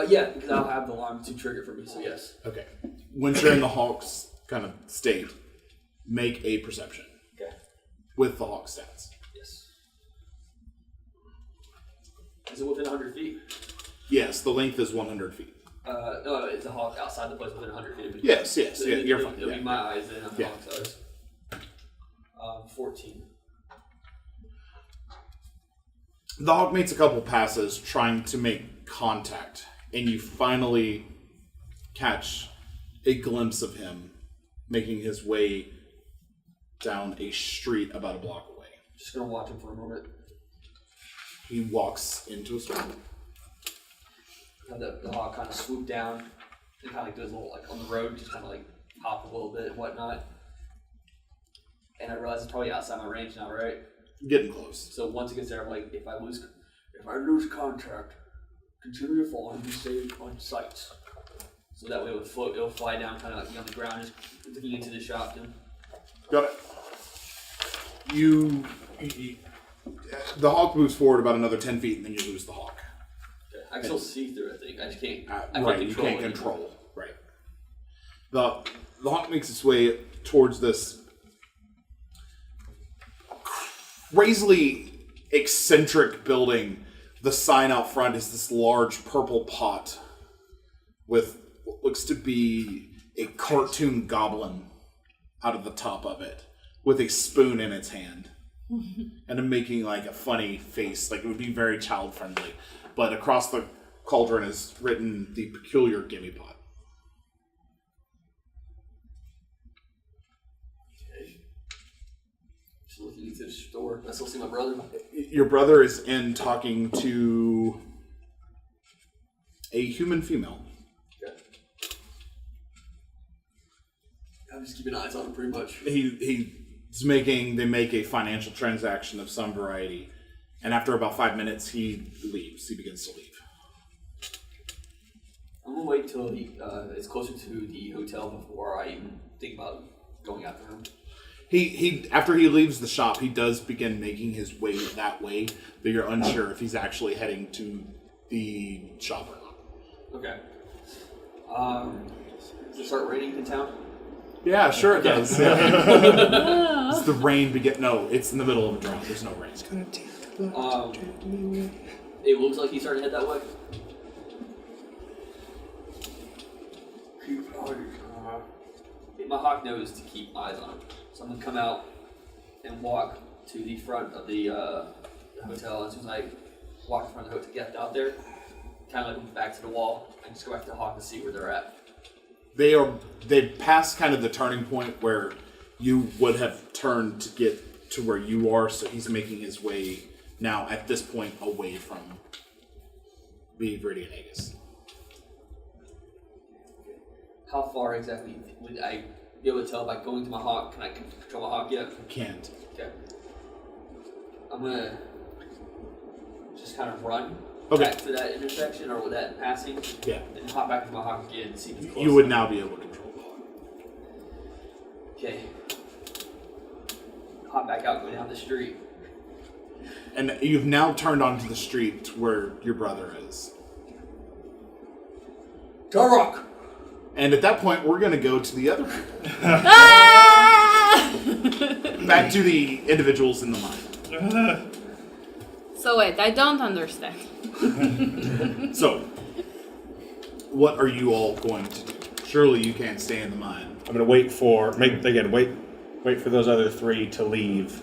Yeah, because I'll have the alarm to trigger for me, so yes. Okay. Once you're in the Hulk's kind of state, make a perception Okay. with the Hulk stats. Yes. Is it within 100 feet? Yes, the length is 100 feet. No, it's a hawk outside the place within 100 feet of me. Yes. So Yeah, you're fine. It'll Yeah. be my eyes then, I'm Yeah. hawk's eyes. 14. The Hawk makes a couple passes trying to make contact, and you finally catch a glimpse of him making his way down a street about a block away. Just gonna watch him for a moment. He walks into a store. Have the hawk kind of swoop down and kind of like does a little like on the road, just kind of like hop a little bit and whatnot. And I realize it's probably outside my range now, right? Getting close. So once it gets there, I'm like, if I lose contact, continue to fall and be saved on sight. so that way it'll fly down kind of like on the ground, just looking into the shop. And Got it. The Hawk moves forward about another 10 feet, and then you lose the Hawk. I can still see through it. I think I just can't. Right, you can't it control. anymore. Right. The Hawk makes its way towards this crazily eccentric building. The sign out front is this large purple pot with what looks to be a cartoon goblin out of the top of it with a spoon in its hand. And I'm making like a funny face, like it would be very child friendly. But across the cauldron is written the peculiar gimme pot. Just looking into the store. I still see my brother. Your brother is in talking to a human female. Okay. I'm just keeping eyes on him pretty much. They make a financial transaction of some variety. And after about 5 minutes, he leaves. He begins to leave. I'm gonna wait till it's closer to the hotel before I even think about going after him. He after he leaves the shop, he does begin making his way that way, but you're unsure if he's actually heading to the shop or not. Okay. Does it start raining in town? Yeah, sure it does. Yeah. It's the rain No, it's in the middle of a drought. There's no rain. It looks like he's starting to head that way. Keep eyes. My hawk knows to keep eyes on him. So I'm gonna come out and walk to the front of the hotel. As soon as I walk in front of the hotel, get out there, kind of look back to the wall, and just go back to the hawk to see where they're at. They pass kind of the turning point where you would have turned to get to where you are, so he's making his way now at this point away from the Viridian Aegis. How far exactly would I be able to tell by going to my hawk? Can I control my hawk yet? Can't. Okay. I'm gonna just kind of run Okay. back to that intersection or with that passing, Yeah. and hop back to my hawk again and see if it's close. You would now be able to control the hawk. Okay. Hop back out, go down the street. And you've now turned onto the street where your brother is. Tulok! And at that point, we're going to go to the other people. Ah! Back to the individuals in the mine. So wait, I don't understand. So, what are you all going to do? Surely you can't stay in the mine. I'm gonna wait for wait for those other three to leave.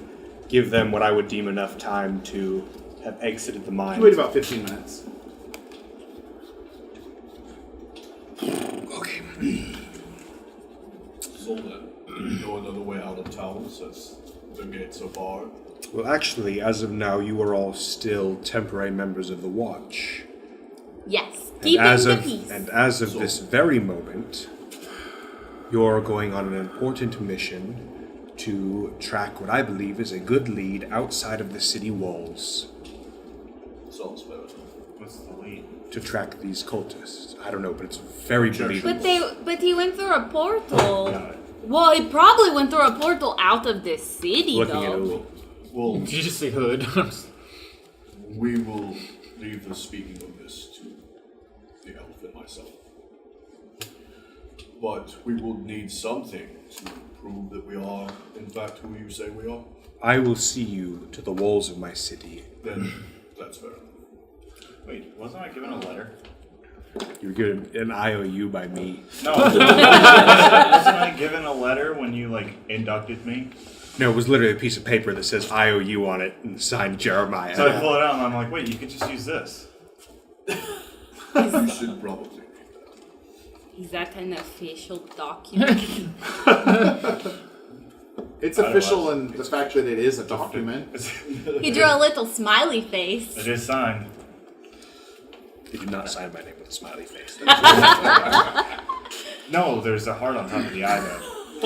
Give them what I would deem enough time to have exited the mine. You wait about 15 minutes. Okay. So then, you know another way out of town since the gates are barred. Well, actually, as of now, you are all still temporary members of the Watch. Yes, And keeping as the of peace. this very moment, you're going on an important mission to track what I believe is a good lead outside of the city walls. Sounds fair enough. What's the lead? To track these cultists. I don't know, but it's very believable. But he went through a portal. Got it. Well, he probably went through a portal out of this city, Looking at though. Uli. Well, Did you just say hood? we will leave the speaking of this to the elf and myself. But we will need something to prove that we are, in fact, who you say we are. I will see you to the walls of my city. Then that's fair enough. Wait, wasn't I given a letter? You were given an IOU by me. No. Wasn't I given a letter when you, inducted me? No, it was literally a piece of paper that says IOU on it and signed Jeremiah. So I pull it out and I'm like, wait, you could just use this. You should probably read that. Is that an official document? It's official in the fact that it is a document. He drew a little smiley face. It is signed. They do not sign my name with a smiley face. No, there's a heart on top of the eye, though.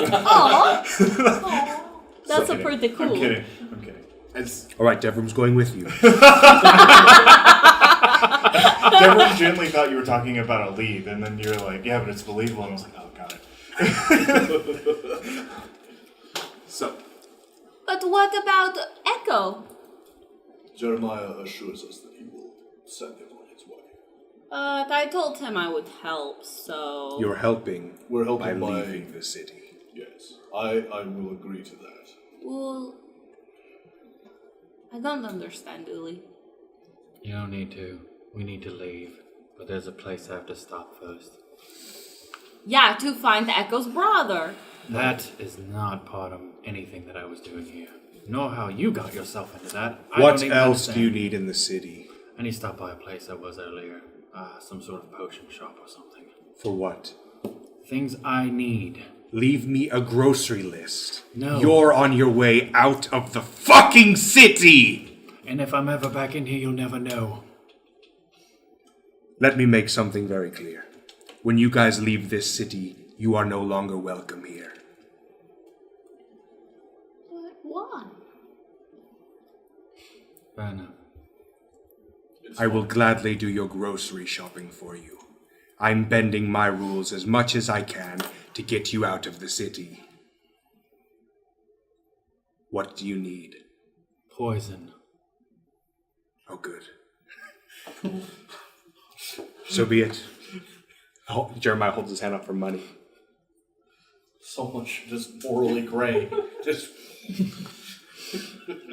Aww. That's I'm a pretty cool. I'm kidding. All right, Devrim's going with you. Deborah gently thought you were talking about a lead, and then you're like, yeah, but it's believable. And I was like, oh, got it. So, But what about Ekko? Jeremiah assures us that he will send him on his way. I told him I would help, so... You're helping We're helping by by- leaving the city. Yes, I will agree to that. Well... I don't understand, Uli. You don't need to. We need to leave. But there's a place I have to stop first. Yeah, to find Ekko's brother. That is not part of anything that I was doing here. Nor how you got yourself into that. What else do you need in the city? I need to stop by a place I was earlier. Some sort of potion shop or something. For what? Things I need. Leave me a grocery list. No. You're on your way out of the fucking city! And if I'm ever back in here, you'll never know. Let me make something very clear. When you guys leave this city, you are no longer welcome here. Why? Fair enough. I will gladly do your grocery shopping for you. I'm bending my rules as much as I can to get you out of the city. What do you need? Poison. Oh, good. So be it. Jeremiah holds his hand up for money. So much just morally gray. Just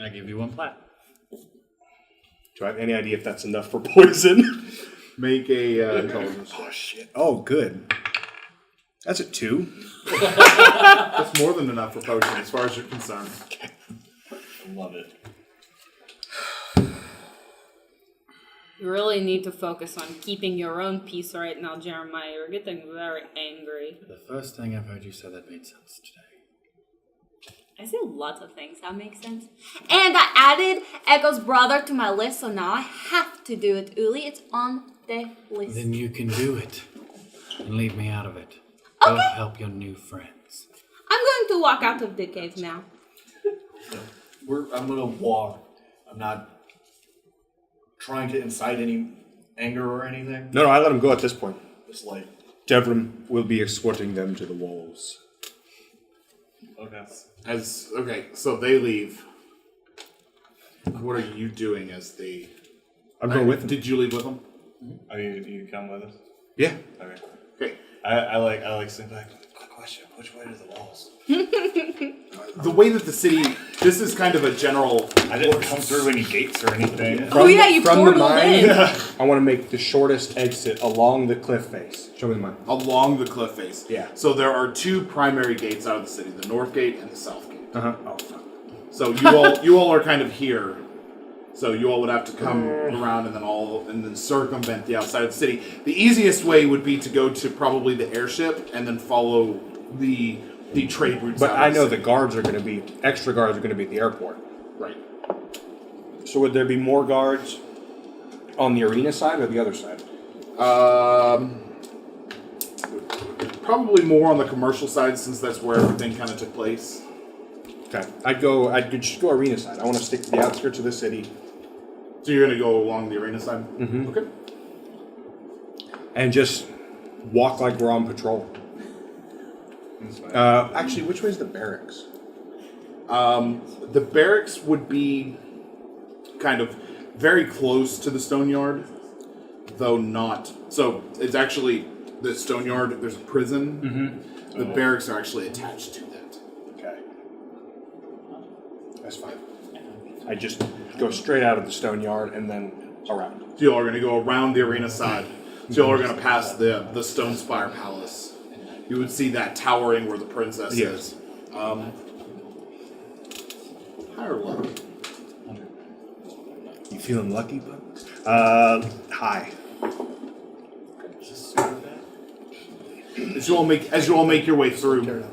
I give you one plat. Do I have any idea if that's enough for poison? make a intelligence. Oh, shit. Oh, good. That's a 2. That's more than enough for potion as far as you're concerned. I love it. You really need to focus on keeping your own peace right now, Jeremiah. You're getting very angry. The first thing I've heard you say that made sense today. I see lots of things that make sense. And I added Ekko's brother to my list, so now I have to do it, Uli. It's on the list. Then you can do it. And leave me out of it. Go help your new friends. I'm going to walk out of the cave now. I'm gonna walk. I'm not trying to incite any anger or anything. No, I let him go at this point. It's like, Devrim will be escorting them to the walls. Okay. So they leave. What are you doing as they? I'm going with them. Did you leave with them? Are you come with us? Yeah. Okay. Okay. I like sit back. Quick question. Which way are the walls? The way that the city, this is kind of a general. I didn't come through any gates or anything. Oh yeah, you From the portaled mine, in. I want to make the shortest exit along the cliff face. Show me the mine. Along the cliff face. Yeah. So there are two primary gates out of the city: the north gate and the south gate. Uh-huh. Oh, fuck. So you all are kind of here. So you all would have to come around and then circumvent the outside of the city. The easiest way would be to go to probably the airship and then follow the trade routes. But out I of know the the guards are going to be, extra guards are going to be at the airport. right. So would there be more guards on the arena side or the other side? Probably more on the commercial side since that's where everything kind of took place. Okay. I'd just go arena side. I want to stick to the outskirts of the city. So you're going to go along the arena side? Mm-hmm. Okay. And just walk like we're on patrol. Actually, which way is the barracks? The barracks would be kind of very close to the stone yard, though not. So it's actually the stone yard. There's a prison. Mm-hmm. The barracks are actually attached to that. Okay. That's fine. I just go straight out of the stone yard and then around. So y'all are going to go around the arena side. So y'all are going to pass the Stone Spire Palace. You would see that towering where the princess is. High or low? You feeling lucky, bud? High. As you all make your way through,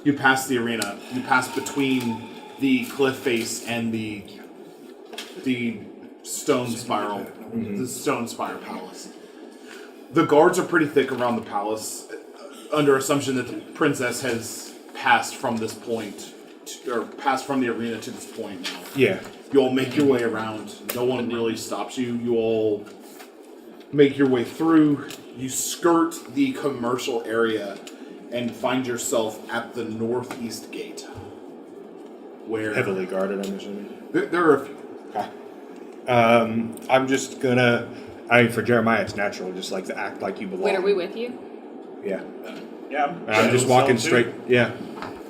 you pass the arena. You pass between the cliff face and the stone spiral, the Stone Spire Palace. The guards are pretty thick around the palace, under assumption that the princess has passed from this point, or passed from the arena to this point now. Yeah. You all make your way around. No one really stops you. You all make your way through. You skirt the commercial area and find yourself at the northeast gate. Where Heavily guarded, I'm assuming. there are a few. Okay. I'm just gonna. For Jeremiah, it's natural, just like to act like you belong. Wait, are we with you? Yeah. Yeah. I'm just walking straight. Yeah.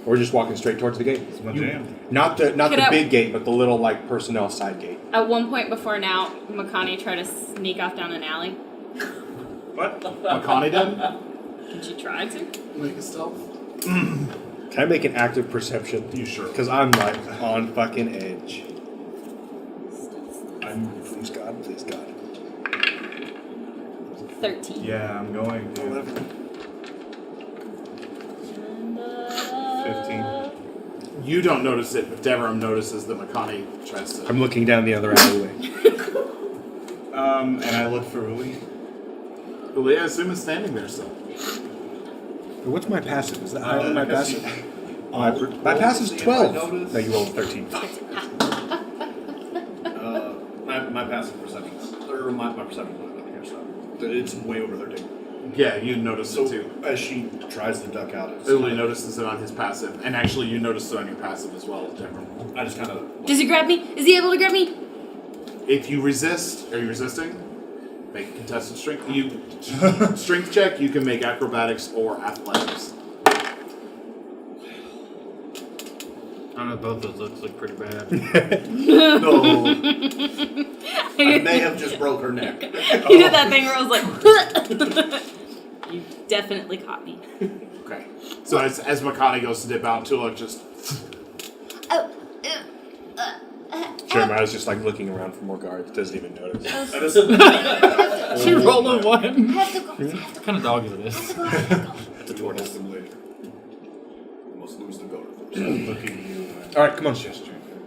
We're just walking straight towards the gate. It's my jam. Not the Could I- big gate, but the little like personnel side gate. At one point before now, Makani tried to sneak off down an alley. What? Makani did? Did she try to? Make a stealth. Can I make an active perception? You sure? Because I'm like on fucking edge. Please God, please God. 13. Yeah, I'm going to. 15. You don't notice it, but Deverum notices that Makani tries to. I'm looking down the other alleyway. And I look for Uli. Well, I assume is standing there still. What's my passive? Is that higher than my I guess passive? you- My passive's if I 12. notice- No, you rolled 13. My passive perception, or my perception, I guess so. It's way over 13. Yeah, you notice So it too. as she tries to duck out, it's Uli notices it on his passive, and actually you notice it on your passive as well, Deverum. I just kind of Does he grab me? Is he able to grab me? If you resist, are you resisting? Make a contested strength. Strength check. You can make acrobatics or athletics. I don't know, both those looks look pretty bad. no. I may have just broke her neck. He did that thing where I was like, you definitely caught me. Okay. So as Makani goes to dip out, Tulok just. Jeremiah's just like looking around for more guards. Doesn't even notice. She rolled a 1. I have to go. What kind of dog is this? It's a tortoise. We must lose the guard. Look at you. All right, come on.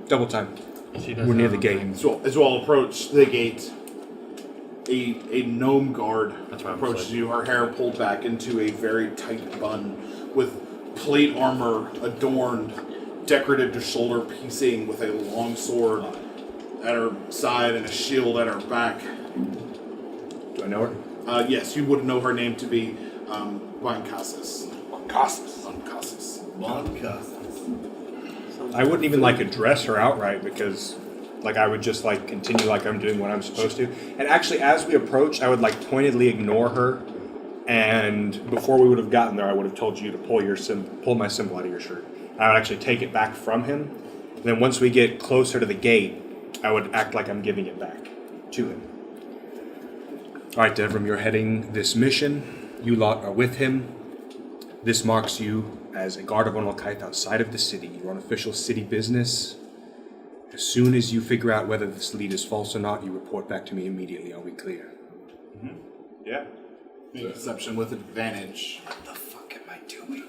Double time. She does We're near that the on gate. things. As you all approach the gate, a gnome guard That's why I'm approaches asleep. you, her hair pulled back into a very tight bun, with plate armor adorned, decorated to shoulder piecing, with a long sword at her side and a shield at her back. Do I know her? Yes, you would know her name to be Casas. Casas. I wouldn't even address her outright because I would just continue like I'm doing what I'm supposed to. And actually, as we approach, I would pointedly ignore her. And before we would have gotten there, I would have told you to pull my symbol out of your shirt. I would actually take it back from him. And then once we get closer to the gate, I would act like I'm giving it back to him. All right, Devram, you're heading this mission. You lot are with him. This marks you as a guard of Onalkite outside of the city. You're on official city business. As soon as you figure out whether this lead is false or not, you report back to me immediately. Are we clear? Mm-hmm. Yeah. Deception with advantage. What the fuck am I doing?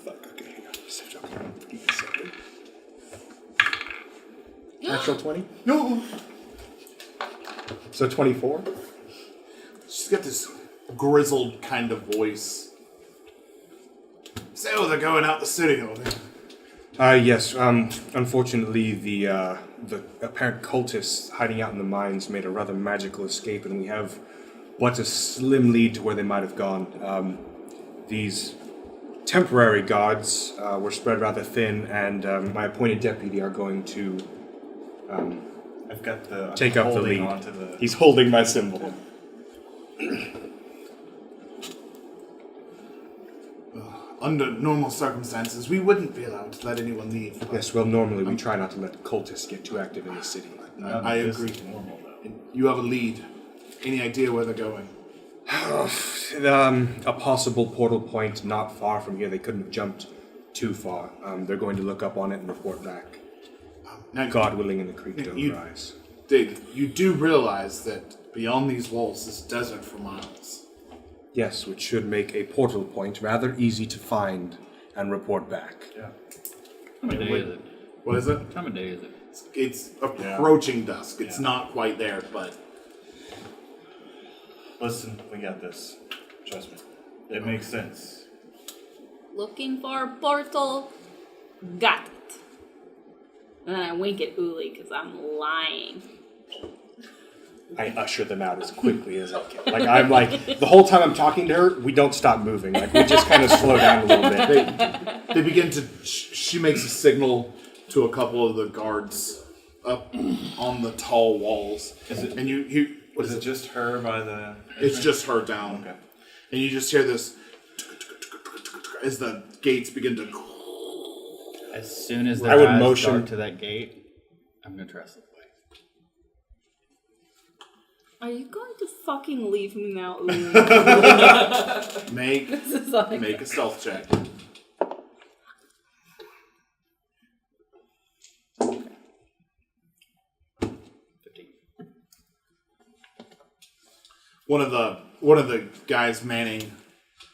Fuck, okay, hang on. Deception, okay, deception. Natural 20? No! So 24? She's got this grizzled kind of voice. So they're going out the city, are they? Yes. Unfortunately, the apparent cultists hiding out in the mines made a rather magical escape, and we have but a slim lead to where they might have gone. These temporary guards were spread rather thin, and my appointed deputy are going to I've got the take up the lead. Onto the... He's holding my symbol. Under normal circumstances, we wouldn't be allowed to let anyone leave. Yes, well, normally we try not to let cultists get too active in the city. I agree. Normal, though. You have a lead. Any idea where they're going? A possible portal point not far from here. They couldn't have jumped too far. They're going to look up on it and report back. Now, God willing, and the creek don't you- rise. you do realize that beyond these walls is desert for miles. Yes, which should make a portal point rather easy to find and report back. Yeah. How many days is it? What is it? How many days is it? It's approaching dusk. It's Yeah. not quite there, but Listen, we got this. Trust me. It makes sense. Looking for a portal. Got it. And then I wink at Uli because I'm lying. I usher them out as quickly as I can. I'm the whole time I'm talking to her, we don't stop moving. We just kind of slow down a little bit. they begin to. She makes a signal to a couple of the guards up on the tall walls. Is it- And you what Is it just her by the... It's just her down. Okay. And you just hear this as the gates begin to. As soon as I their would eyes motion- dart to that gate, I'm gonna trust it. Are you going to fucking leave me now, Uli? Make This is like... a stealth check. One of the guys manning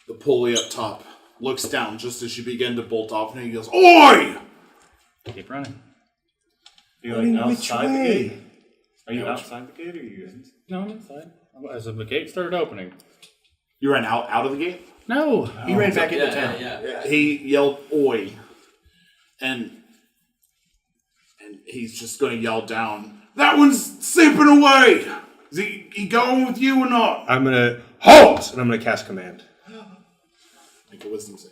the pulley up top looks down just as you begin to bolt off, and he goes, "Oi!" Keep running. You're Running like which outside the way? gate? Are you outside the gate or are you in? No, I'm inside. As the gate started opening. You ran out of the gate. No. He ran back into town. Yeah. He yelled, "Oi!" and he's just going to yell down, "That one's slipping away. Is he going with you or not?" I'm going to halt! And I'm going to cast command. Make a wisdom save.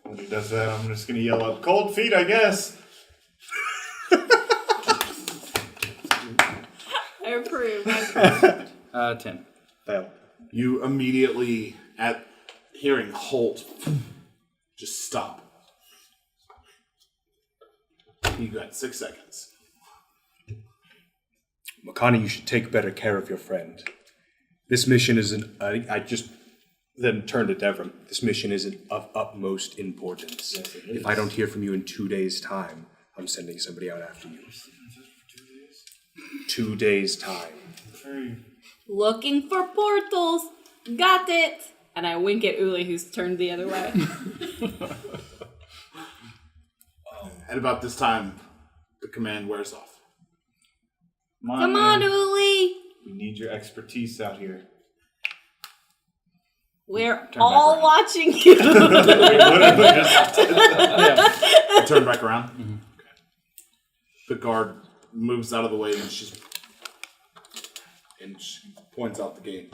When he does that, I'm just going to yell out, "Cold feet, I guess." I approve. 10. Fail. You immediately, at hearing halt, just stop. You got 6 seconds. Makani, you should take better care of your friend. This mission is I just then turned to Devram. This mission is of utmost importance. Yes, it If is. I don't hear from you in 2 days' time, I'm sending somebody out after you. 2 days' time. Looking for portals. Got it. And I wink at Uli, who's turned the other way. At about this time, the command wears off. Come on, man. Uli. We need your expertise out here. We're all around. watching you. Turn back around. Mm-hmm. Okay. The guard moves out of the way and she points out the gate.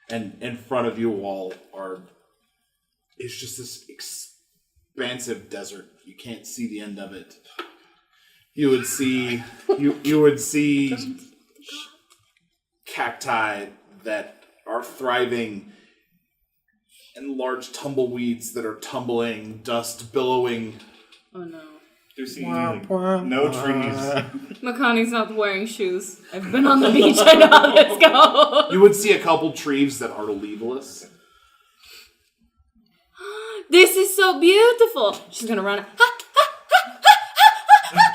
And in front of you all is just this expansive desert. You can't see the end of it. You would see cacti that are thriving and large tumbleweeds that are tumbling, dust billowing. Oh no. There's no trees. Makani's not wearing shoes. I've been on the beach. I know how this goes. You would see a couple trees that are leafless. This is so beautiful. She's gonna run.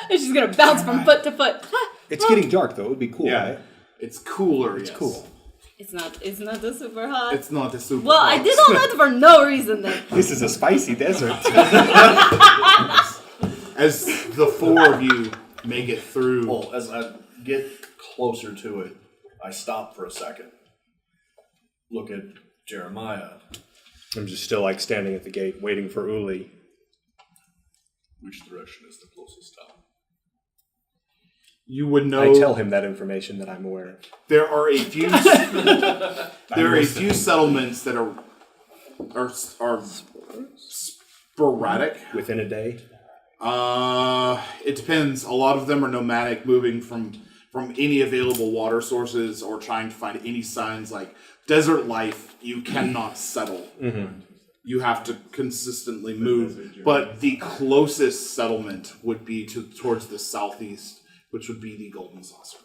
And she's gonna bounce from foot to foot. It's getting dark though. It would be cool, Yeah. right? It's cooler. It's yes. cool. It's not the super hot. It's not a super. Well, I hot. did all that for no reason then. This is a spicy desert. As the four of you make it through. Well, as I get closer to it, I stop for a second. Look at Jeremiah. I'm just still like standing at the gate waiting for Uli. Which direction is the closest town? You would know. I tell him that information that I'm aware of. There are a few. Settlements that are sporadic. Within a day? It depends. A lot of them are nomadic, moving from any available water sources or trying to find any signs. Like desert life, you cannot settle. Mm-hmm. You have to consistently move. But the closest settlement would be towards the southeast, which would be the Golden Saucer.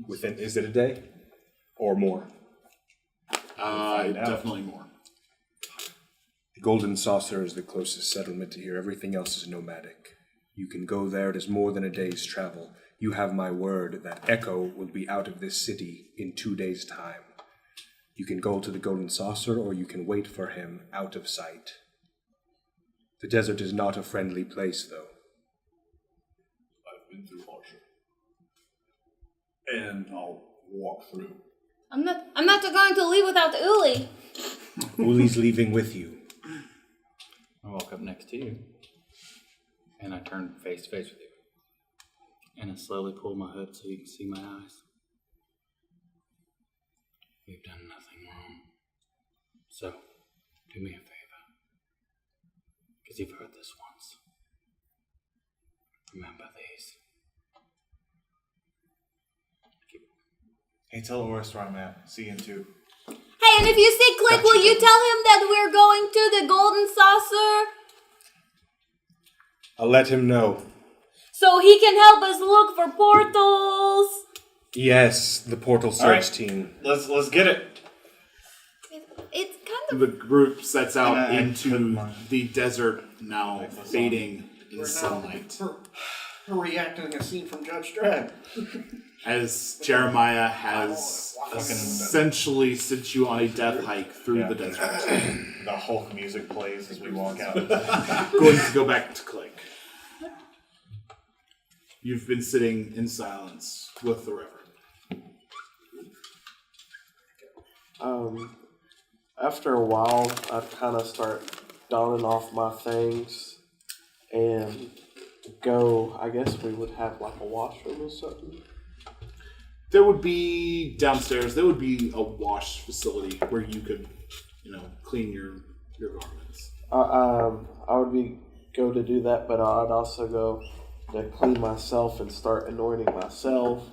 Is it a day? Or more? Definitely more. The Golden Saucer is the closest settlement to here. Everything else is nomadic. You can go there. It is more than a day's travel. You have my word that Ekko will be out of this city in 2 days' time. You can go to the Golden Saucer, or you can wait for him out of sight. The desert is not a friendly place, though. I've been through harsher. And I'll walk through. I'm not going to leave without Uli. Uli's leaving with you. I walk up next to you, and I turn face to face with you. And I slowly pull my hood so you can see my eyes. We've done nothing wrong. So, do me a favor. Because you've heard this once. Remember these. Hey, tell Oris where I'm at. See you in 2. Hey, and if you see Click, will you tell him that we're going to the Golden Saucer? I'll let him know. So he can help us look for portals. Yes, the portal search team. Let's get it. It's kind of... The group sets out And I into put my- the desert, now fading in sunlight. We're reacting to a scene from Judge Dredd. As Jeremiah has essentially sent you on a death hike through the desert. The Hulk music plays as we walk out. Going to go back to Click. You've been sitting in silence with the Reverend. After a while, I'd kind of start donning off my things and go. I guess we would have like a washroom or something. There would be downstairs. There would be a wash facility where you could, clean your garments. I would go to do that, but I'd also go to clean myself and start anointing myself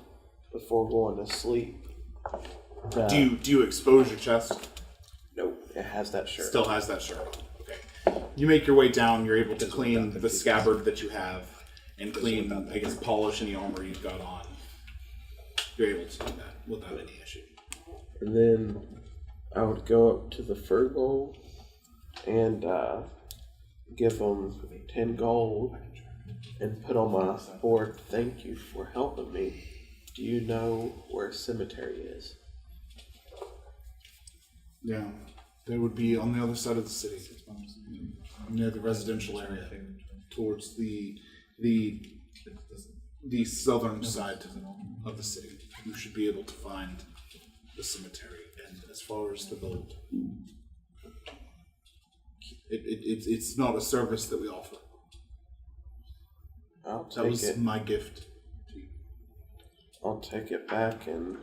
before going to sleep. Do you expose your chest? Nope, it has that shirt. Still has that shirt. Okay. You make your way down. You're able to clean the scabbard that you have and clean, I guess, polish any armor you've got on. You're able to do that without any issue. And then I would go up to the Fergal and give them 10 gold and put on my board, "Thank you for helping me. Do you know where a cemetery is?" Yeah. They would be on the other side of the city, near the residential area. towards the southern side of the city. You should be able to find the cemetery. And as far as the gold, it's not a service that we offer. I'll That take was it. my gift to you. I'll take it back and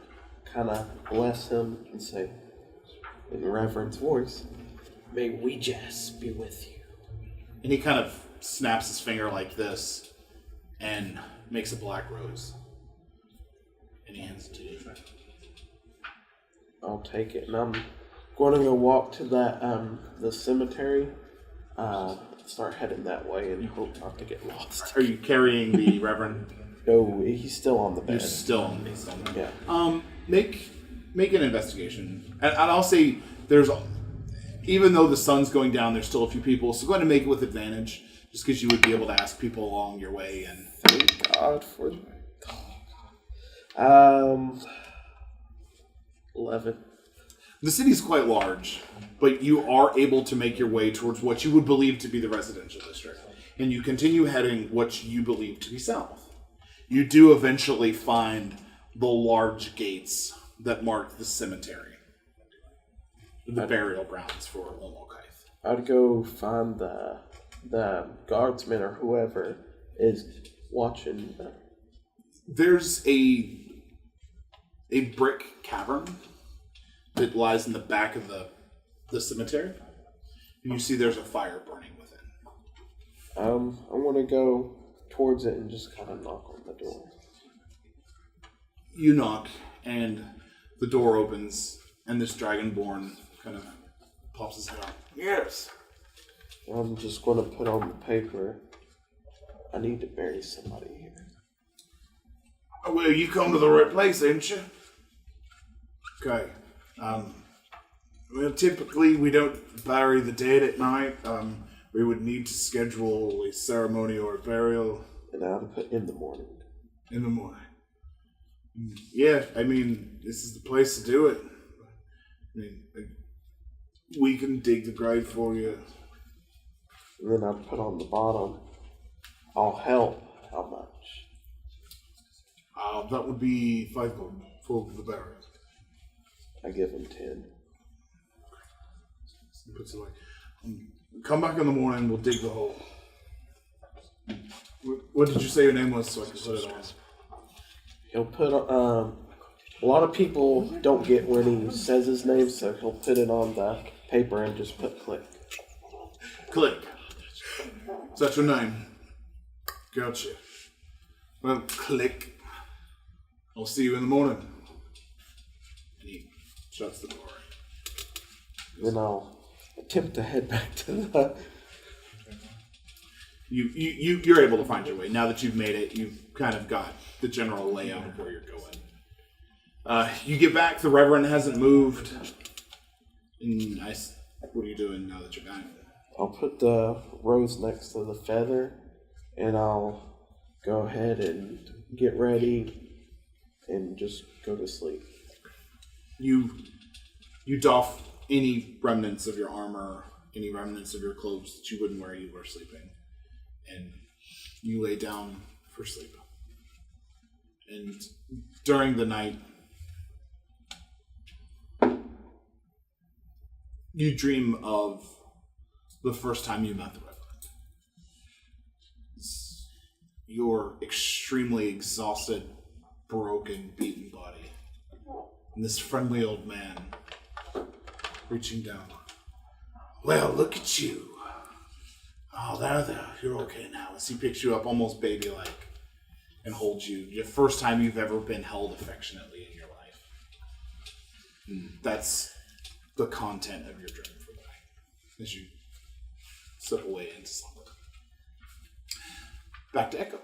kind of bless him and say, in reverence voice, may we just be with you. And he kind of snaps his finger like this and makes a black rose. And he hands it to you. I'll take it, and I'm going to go walk to that the cemetery. Start heading that way and hope not to get lost. Are you carrying the Reverend? No, he's still on the bed. You're still on the bed. Yeah. Make an investigation. And I'll say even though the sun's going down, there's still a few people, so go ahead and make it with advantage, just because you would be able to ask people along your way. And Thank God for 11. the city's quite large, but you are able to make your way towards what you would believe to be the residential district. And you continue heading what you believe to be south. You do eventually find the large gates that mark the cemetery. The burial grounds for Olmokaith. I'd go find the guardsman or whoever is watching. There's a brick cavern that lies in the back of the cemetery. And you see there's a fire burning within. I want to go towards it and just kind of knock on the door. You knock, and the door opens, and this dragonborn kind of pops his head out. Yes. I'm just going to put on the paper. I need to bury somebody here. Well, you come to the right place, ain't you? Okay. Well, typically we don't bury the dead at night. We would need to schedule a ceremony or a burial And I'll put in the morning. in the morning. Yeah, I mean, this is the place to do it. I mean, we can dig the grave for you. And then I'll put on the bottom, I'll help. How much? That would be 5 gold for the burial. I give him 10. He puts it away. Come back in the morning, we'll dig the hole. What did you say your name was so I can put it on? He'll put a lot of people don't get when he says his name, so he'll put it on the paper and just put click. Click. Is that your name? Gotcha. Well, click. I'll see you in the morning. And he shuts the door. Then I'll attempt to head back to the. You're able to find your way. Now that you've made it, you've kind of got the general layout of where you're going. You get back, the Reverend hasn't moved. Nice. What are you doing now that you're back? I'll put the rose next to the feather, and I'll go ahead and get ready and just go to sleep. You doff any remnants of your armor, any remnants of your clothes that you wouldn't wear you were sleeping. And you lay down for sleep. And during the night, you dream of the first time you met the Reverend. Your extremely exhausted, broken, beaten body. And this friendly old man reaching down. Well, look at you. Oh, there. You're okay now. As he picks you up almost baby-like and holds you. Your first time you've ever been held affectionately in your life. And that's the content of your dream for the night. As you slip away into slumber. Back to Ekko.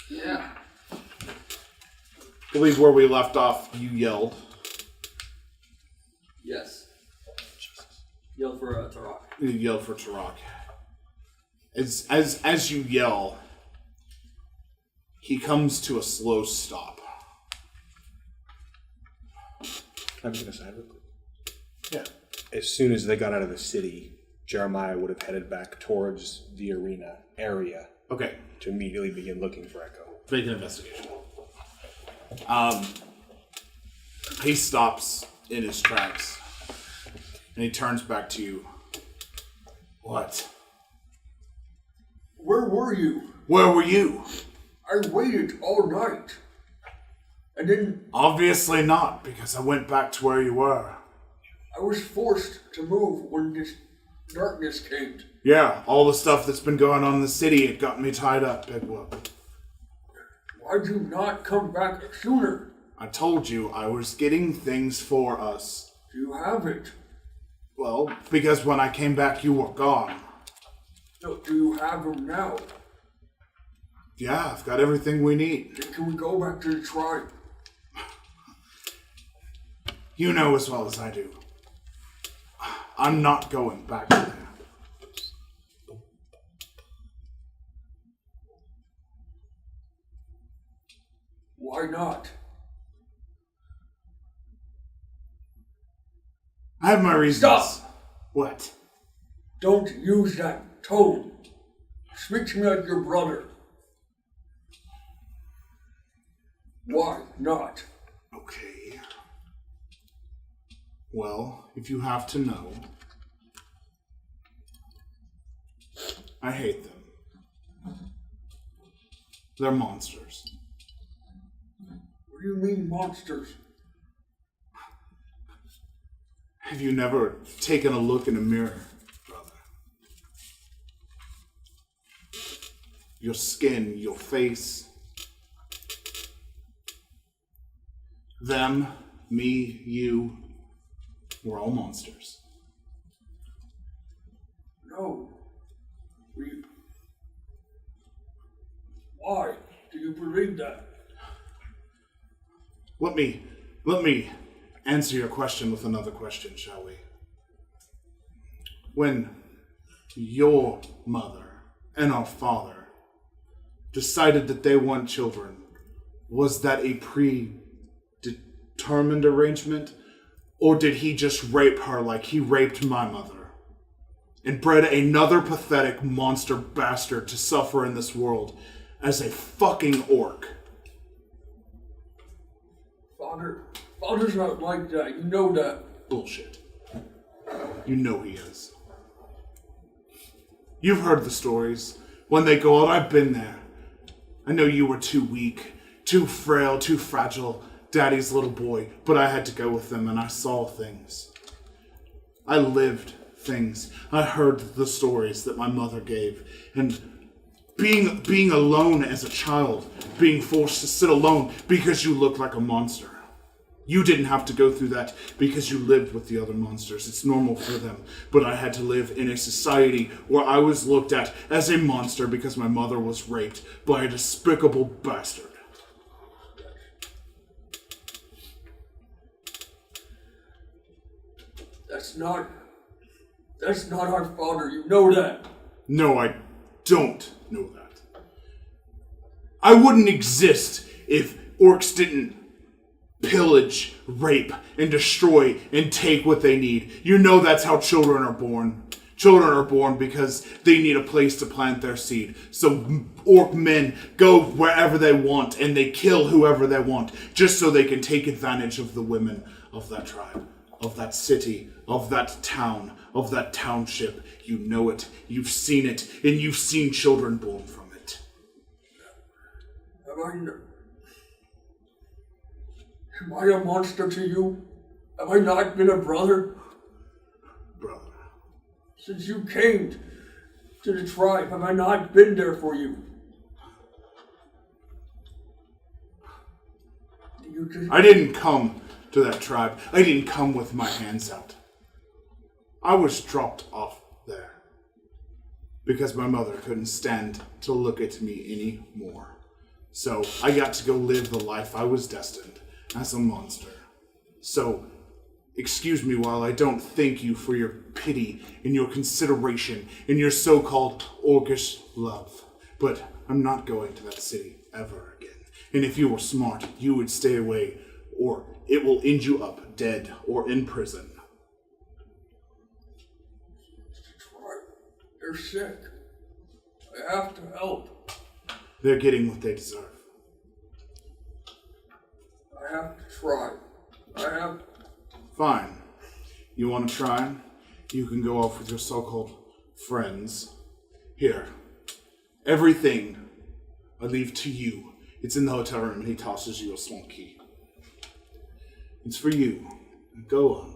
Yeah. I believe where we left off, you yelled. Yes. Yell for Tulok. You yelled for Tulok. As you yell, he comes to a slow stop. I'm gonna say real quick. Yeah. As soon as they got out of the city, Jeremiah would have headed back towards the arena area Okay, to immediately begin looking for Ekko. make an investigation. He stops in his tracks, and he turns back to you. What? Where were you? Where were you? I waited all night. And then Obviously not, because I went back to where you were. I was forced to move when this darkness came. Yeah, all the stuff that's been going on in the city, it got me tied up, Big Whoop. Why'd you not come back sooner? I told you I was getting things for us. You haven't. Well, because when I came back, you were gone. No, do you have them now? Yeah, I've got everything we need. Then can we go back to the tribe? You know as well as I do. I'm not going back there. Why not? I have my reasons. Stop! What? Don't use that tone. Speak to me like your brother. Why not? Okay. Well, if you have to know, I hate them. They're monsters. What do you mean monsters? Have you never taken a look in a mirror, brother? Your skin, your face. Them, me, you, we're all monsters. No. Why do you believe that? Let me answer your question with another question, shall we? When your mother and our father decided that they want children, was that a predetermined arrangement? Or did he just rape her like he raped my mother? And bred another pathetic monster bastard to suffer in this world as a fucking orc? Father's not like that. You know that. Bullshit. You know he is. You've heard the stories. When they go out, I've been there. I know you were too weak, too frail, too fragile, Daddy's little boy, but I had to go with them and I saw things. I lived things. I heard the stories that my mother gave. And being alone as a child, being forced to sit alone because you look like a monster. You didn't have to go through that because you lived with the other monsters. It's normal for them. But I had to live in a society where I was looked at as a monster because my mother was raped by a despicable bastard. That's not our father. You know that. No, I don't know that. I wouldn't exist if orcs didn't pillage, rape, and destroy and take what they need. You know that's how children are born. Children are born because they need a place to plant their seed. So orc men go wherever they want and they kill whoever they want just so they can take advantage of the women of that tribe, of that city, of that town, of that township. You know it, you've seen it, and you've seen children born from it. Am I a monster to you? Have I not been a brother? Brother. Since you came to the tribe, have I not been there for you? I didn't come to that tribe. I didn't come with my hands out. I was dropped off there because my mother couldn't stand to look at me anymore. So I got to go live the life I was destined as a monster. So excuse me while I don't thank you for your pity and your consideration and your so-called orcish love. But I'm not going to that city ever again. And if you were smart, you would stay away, or it will end you up dead or in prison. They're sick. I have to help. They're getting what they deserve. I have to try. I have. Fine. You want to try? You can go off with your so-called friends. Here. Everything I leave to you. It's in the hotel room, and he tosses you a small key. It's for you. Go on.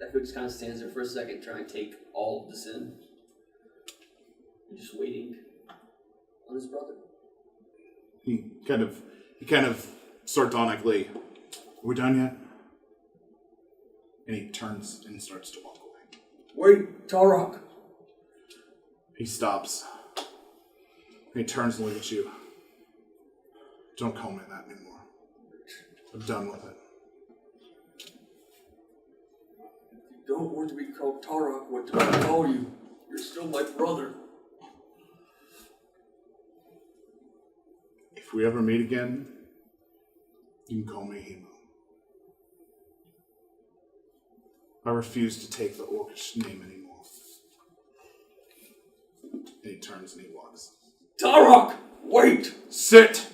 Ekko just kind of stands there for a second, trying to take all of this in. And just waiting on his brother. He kind of sardonically, are we done yet? And he turns and starts to walk away. Wait, Tulok. He stops. And he turns and looks at you. Don't call me that anymore. I'm done with it. You don't want to be called Tulok. What do I call you? You're still my brother. If we ever meet again, you can call me Hemo. I refuse to take the orcish name anymore. And he turns and he walks. Tulok, wait! Sit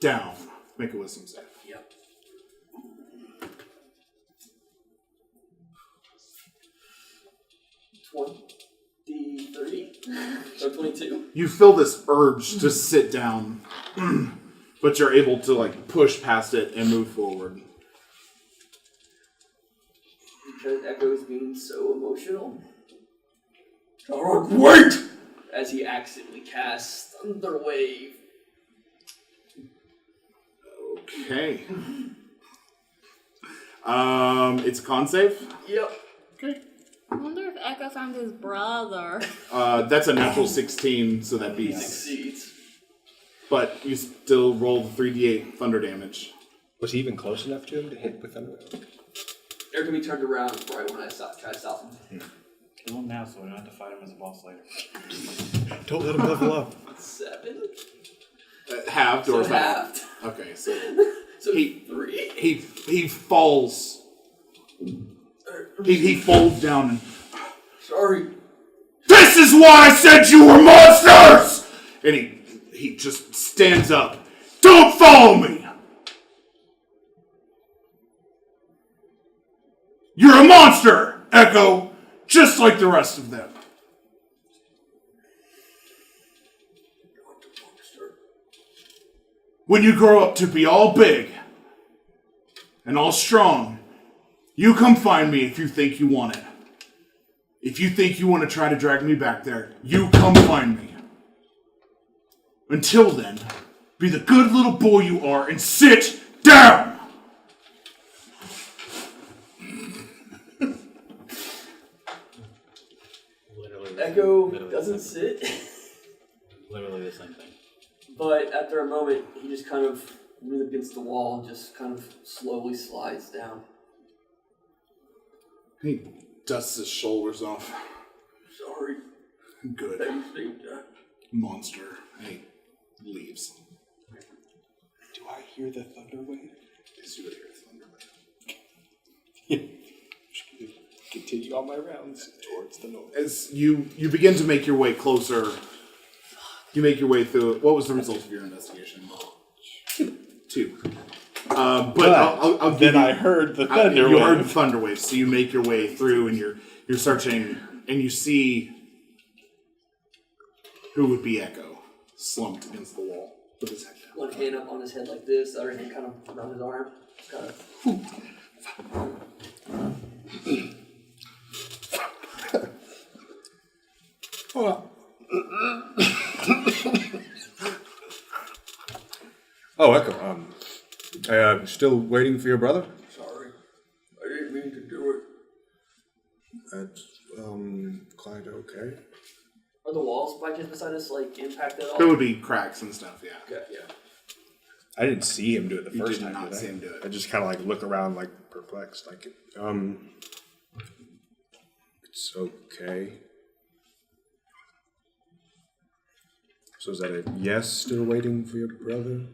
down. Make a wisdom save. Yep. So 22. You feel this urge to sit down, but you're able to like push past it and move forward. Because Ekko is being so emotional. Tulok, wait! As he accidentally casts Thunder Wave. Okay. It's a con save. Yep. Okay. I wonder if Ekko found his brother. That's a natural 16, so that beats. Succeeds. But you still roll the 3d8 thunder damage. Was he even close enough to him to hit with thunder? Eric can be turned around right when I try to stop him. Kill him now so we don't have to fight him as a boss later. Don't let him level up. 7. Halved or So is that? halved. Okay, so So He- 3. he falls. He folds down and. Sorry. This is why I said you were monsters! And he just stands up. Don't follow me! You're a monster, Ekko, just like the rest of them. When you grow up to be all big and all strong, you come find me if you think you want it. If you think you want to try to drag me back there, you come find me. Until then, be the good little boy you are and sit down! Ekko doesn't sit. Literally the same thing. But after a moment, he just kind of leans against the wall and just kind of slowly slides down. He dusts his shoulders off. Sorry. Good. That you think that. Monster. And he leaves. Do I hear the thunder wave? Yes, you would hear the thunder. Continue on my rounds towards the north. As you begin to make your way closer, you make your way through. What was the result of your investigation? 2. But I'll give Then you, I heard the thunder you wave. heard the thunder wave, so you make your way through, and you're searching, and you see who would be Ekko, slumped against the wall with his head down. One hand up on his head like this, the other hand kind of around his arm. Just kind of. Oh, Ekko, I'm still waiting for your brother? Sorry. I didn't mean to do it. That's, quite okay. Are the walls by chance beside us like impacted at all? There would be cracks and stuff, yeah. Okay, yeah. I didn't see him do it the You first did time, not did I? see him do it. I just kind of like look around like perplexed, like, it's okay. So is that a yes, still waiting for your brother?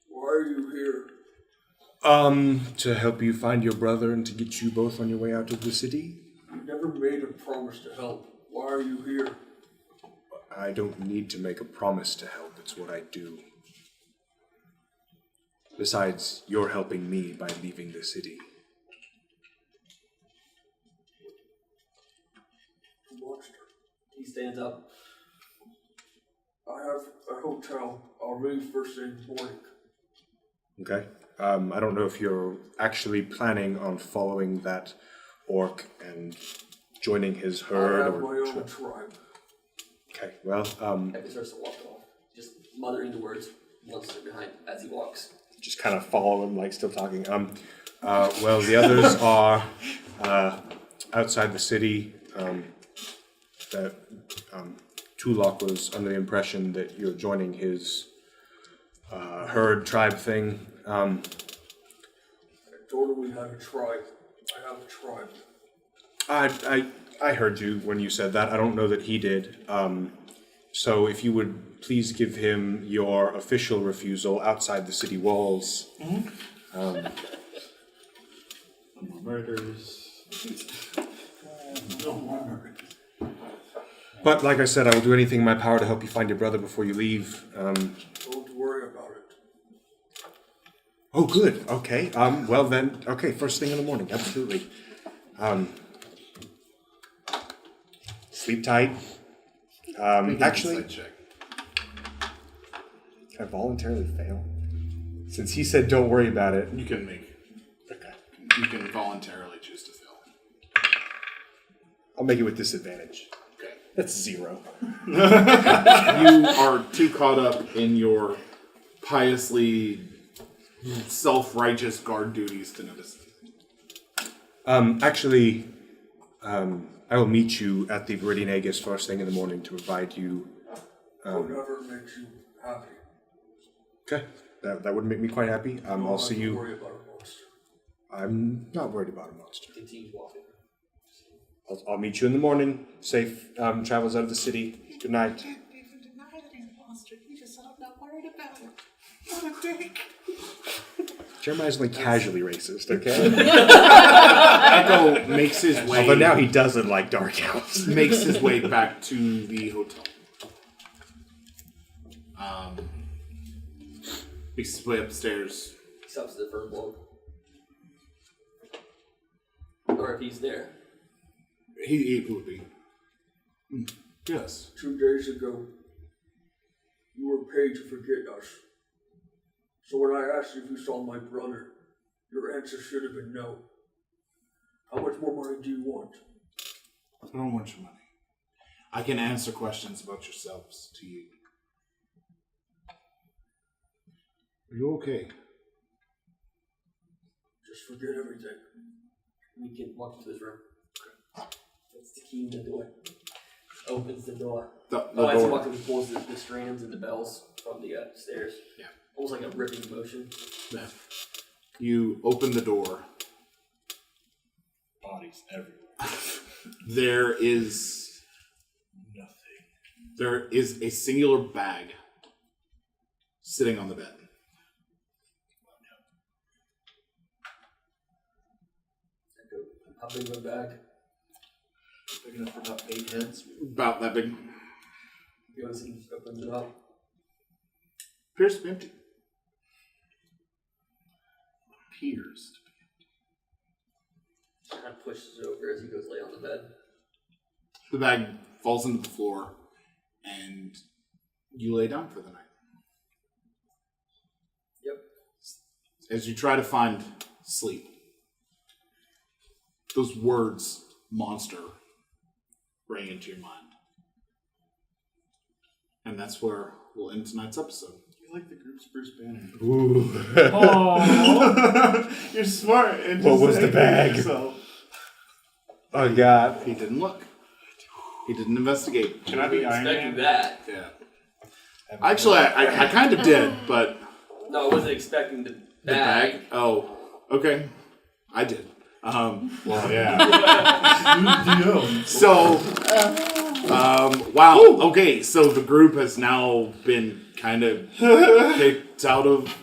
Why are you here? To help you find your brother and to get you both on your way out of the city. You never made a promise to help. Why are you here? I don't need to make a promise to help. It's what I do. Besides, you're helping me by leaving the city. Monster. He stands up. I have a hotel. I'll leave first thing in the morning. Okay. I don't know if you're actually planning on following that orc and joining his herd I have or. my own tribe. Okay. Well, Ekko starts to walk off, just muttering the words one step behind as he walks. just kind of follow him, like still talking. Well, the others are outside the city. That Tulok was under the impression that you're joining his herd tribe thing. I told him we had a tribe. I have a tribe. I heard you when you said that. I don't know that he did. So if you would please give him your official refusal outside the city walls. Murders. No more. But like I said, I will do anything in my power to help you find your brother before you leave. Don't worry about it. Oh, good. Okay. Well then, okay. First thing in the morning, absolutely. Sleep tight. Actually, Insight check. can I voluntarily fail? Since he said don't worry about it. You can make. Okay. You can voluntarily choose to fail. I'll make it with disadvantage. Okay. That's 0. You are too caught up in your piously self-righteous guard duties to notice. Actually, I will meet you at the Viridian Aegis first thing in the morning to provide you. Whatever makes you happy. Okay, that would make me quite happy. I'll see Don't you. worry about a monster. I'm not worried about a monster. Continues walking. I'll meet you in the morning. Safe travels out of the city. Good night. Can't even deny that he's a monster. He just said I'm not worried about it. What a dick. Jeremiah's only casually racist, okay? Ekko makes his way. Although now he doesn't like dark elves. Makes his way back to the hotel. Makes his way upstairs. He stops at the first block. Or if he's there. He would be. Yes. 2 days ago, you were paid to forget us. So when I asked you if you saw my brother, your answer should have been no. How much more money do you want? I don't want your money. I can answer questions about yourselves to you. Are you okay? Just forget everything. We can walk into his room. That's the key in the door. Opens the door. The As he door. walks in, he pulls the strands and the bells from the stairs. Yeah. Almost like a ripping motion. Yeah. You open the door. Bodies everywhere. There is Nothing. There is a singular bag sitting on the bed. How big of a bag? Big enough for about 8 heads. About that big. He goes and opens it up. Appears to be empty. Appears. Kind of pushes it over as he goes lay on the bed. The bag falls into the floor, and you lay down for the night. Yep. As you try to find sleep, those words, monster, ring into your mind. And that's where we'll end tonight's episode. You like the group's Bruce Banner. Ooh. Oh, you're smart. And What just was the anchor bag? yourself. Oh, God. He didn't look. He didn't investigate. Can I be Iron Expecting Man? that. Yeah. Actually, I kind of did, but No, I wasn't expecting the the bag. bag. Oh, okay. I did. Well, yeah. So, wow. Okay, so the group has now been kind of kicked out of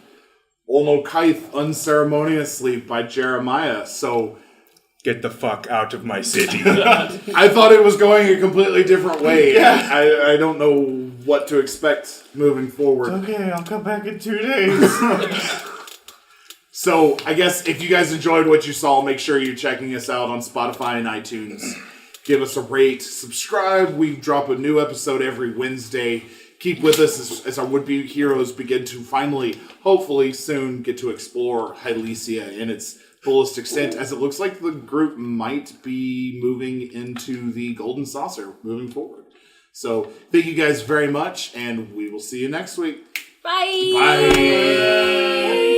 Olnokaith unceremoniously by Jeremiah. So Get the fuck out of my city. I thought it was going a completely different way. Yeah. I don't know what to expect moving forward. Okay, I'll come back in 2 days. So I guess if you guys enjoyed what you saw, make sure you're checking us out on Spotify and iTunes. Give us a rate, subscribe. We drop a new episode every Wednesday. Keep with us as our would-be heroes begin to finally, hopefully soon, get to explore Hylesia in its fullest extent, as it looks like the group might be moving into the Golden Saucer moving forward. So thank you guys very much, and we will see you next week. Bye. Bye.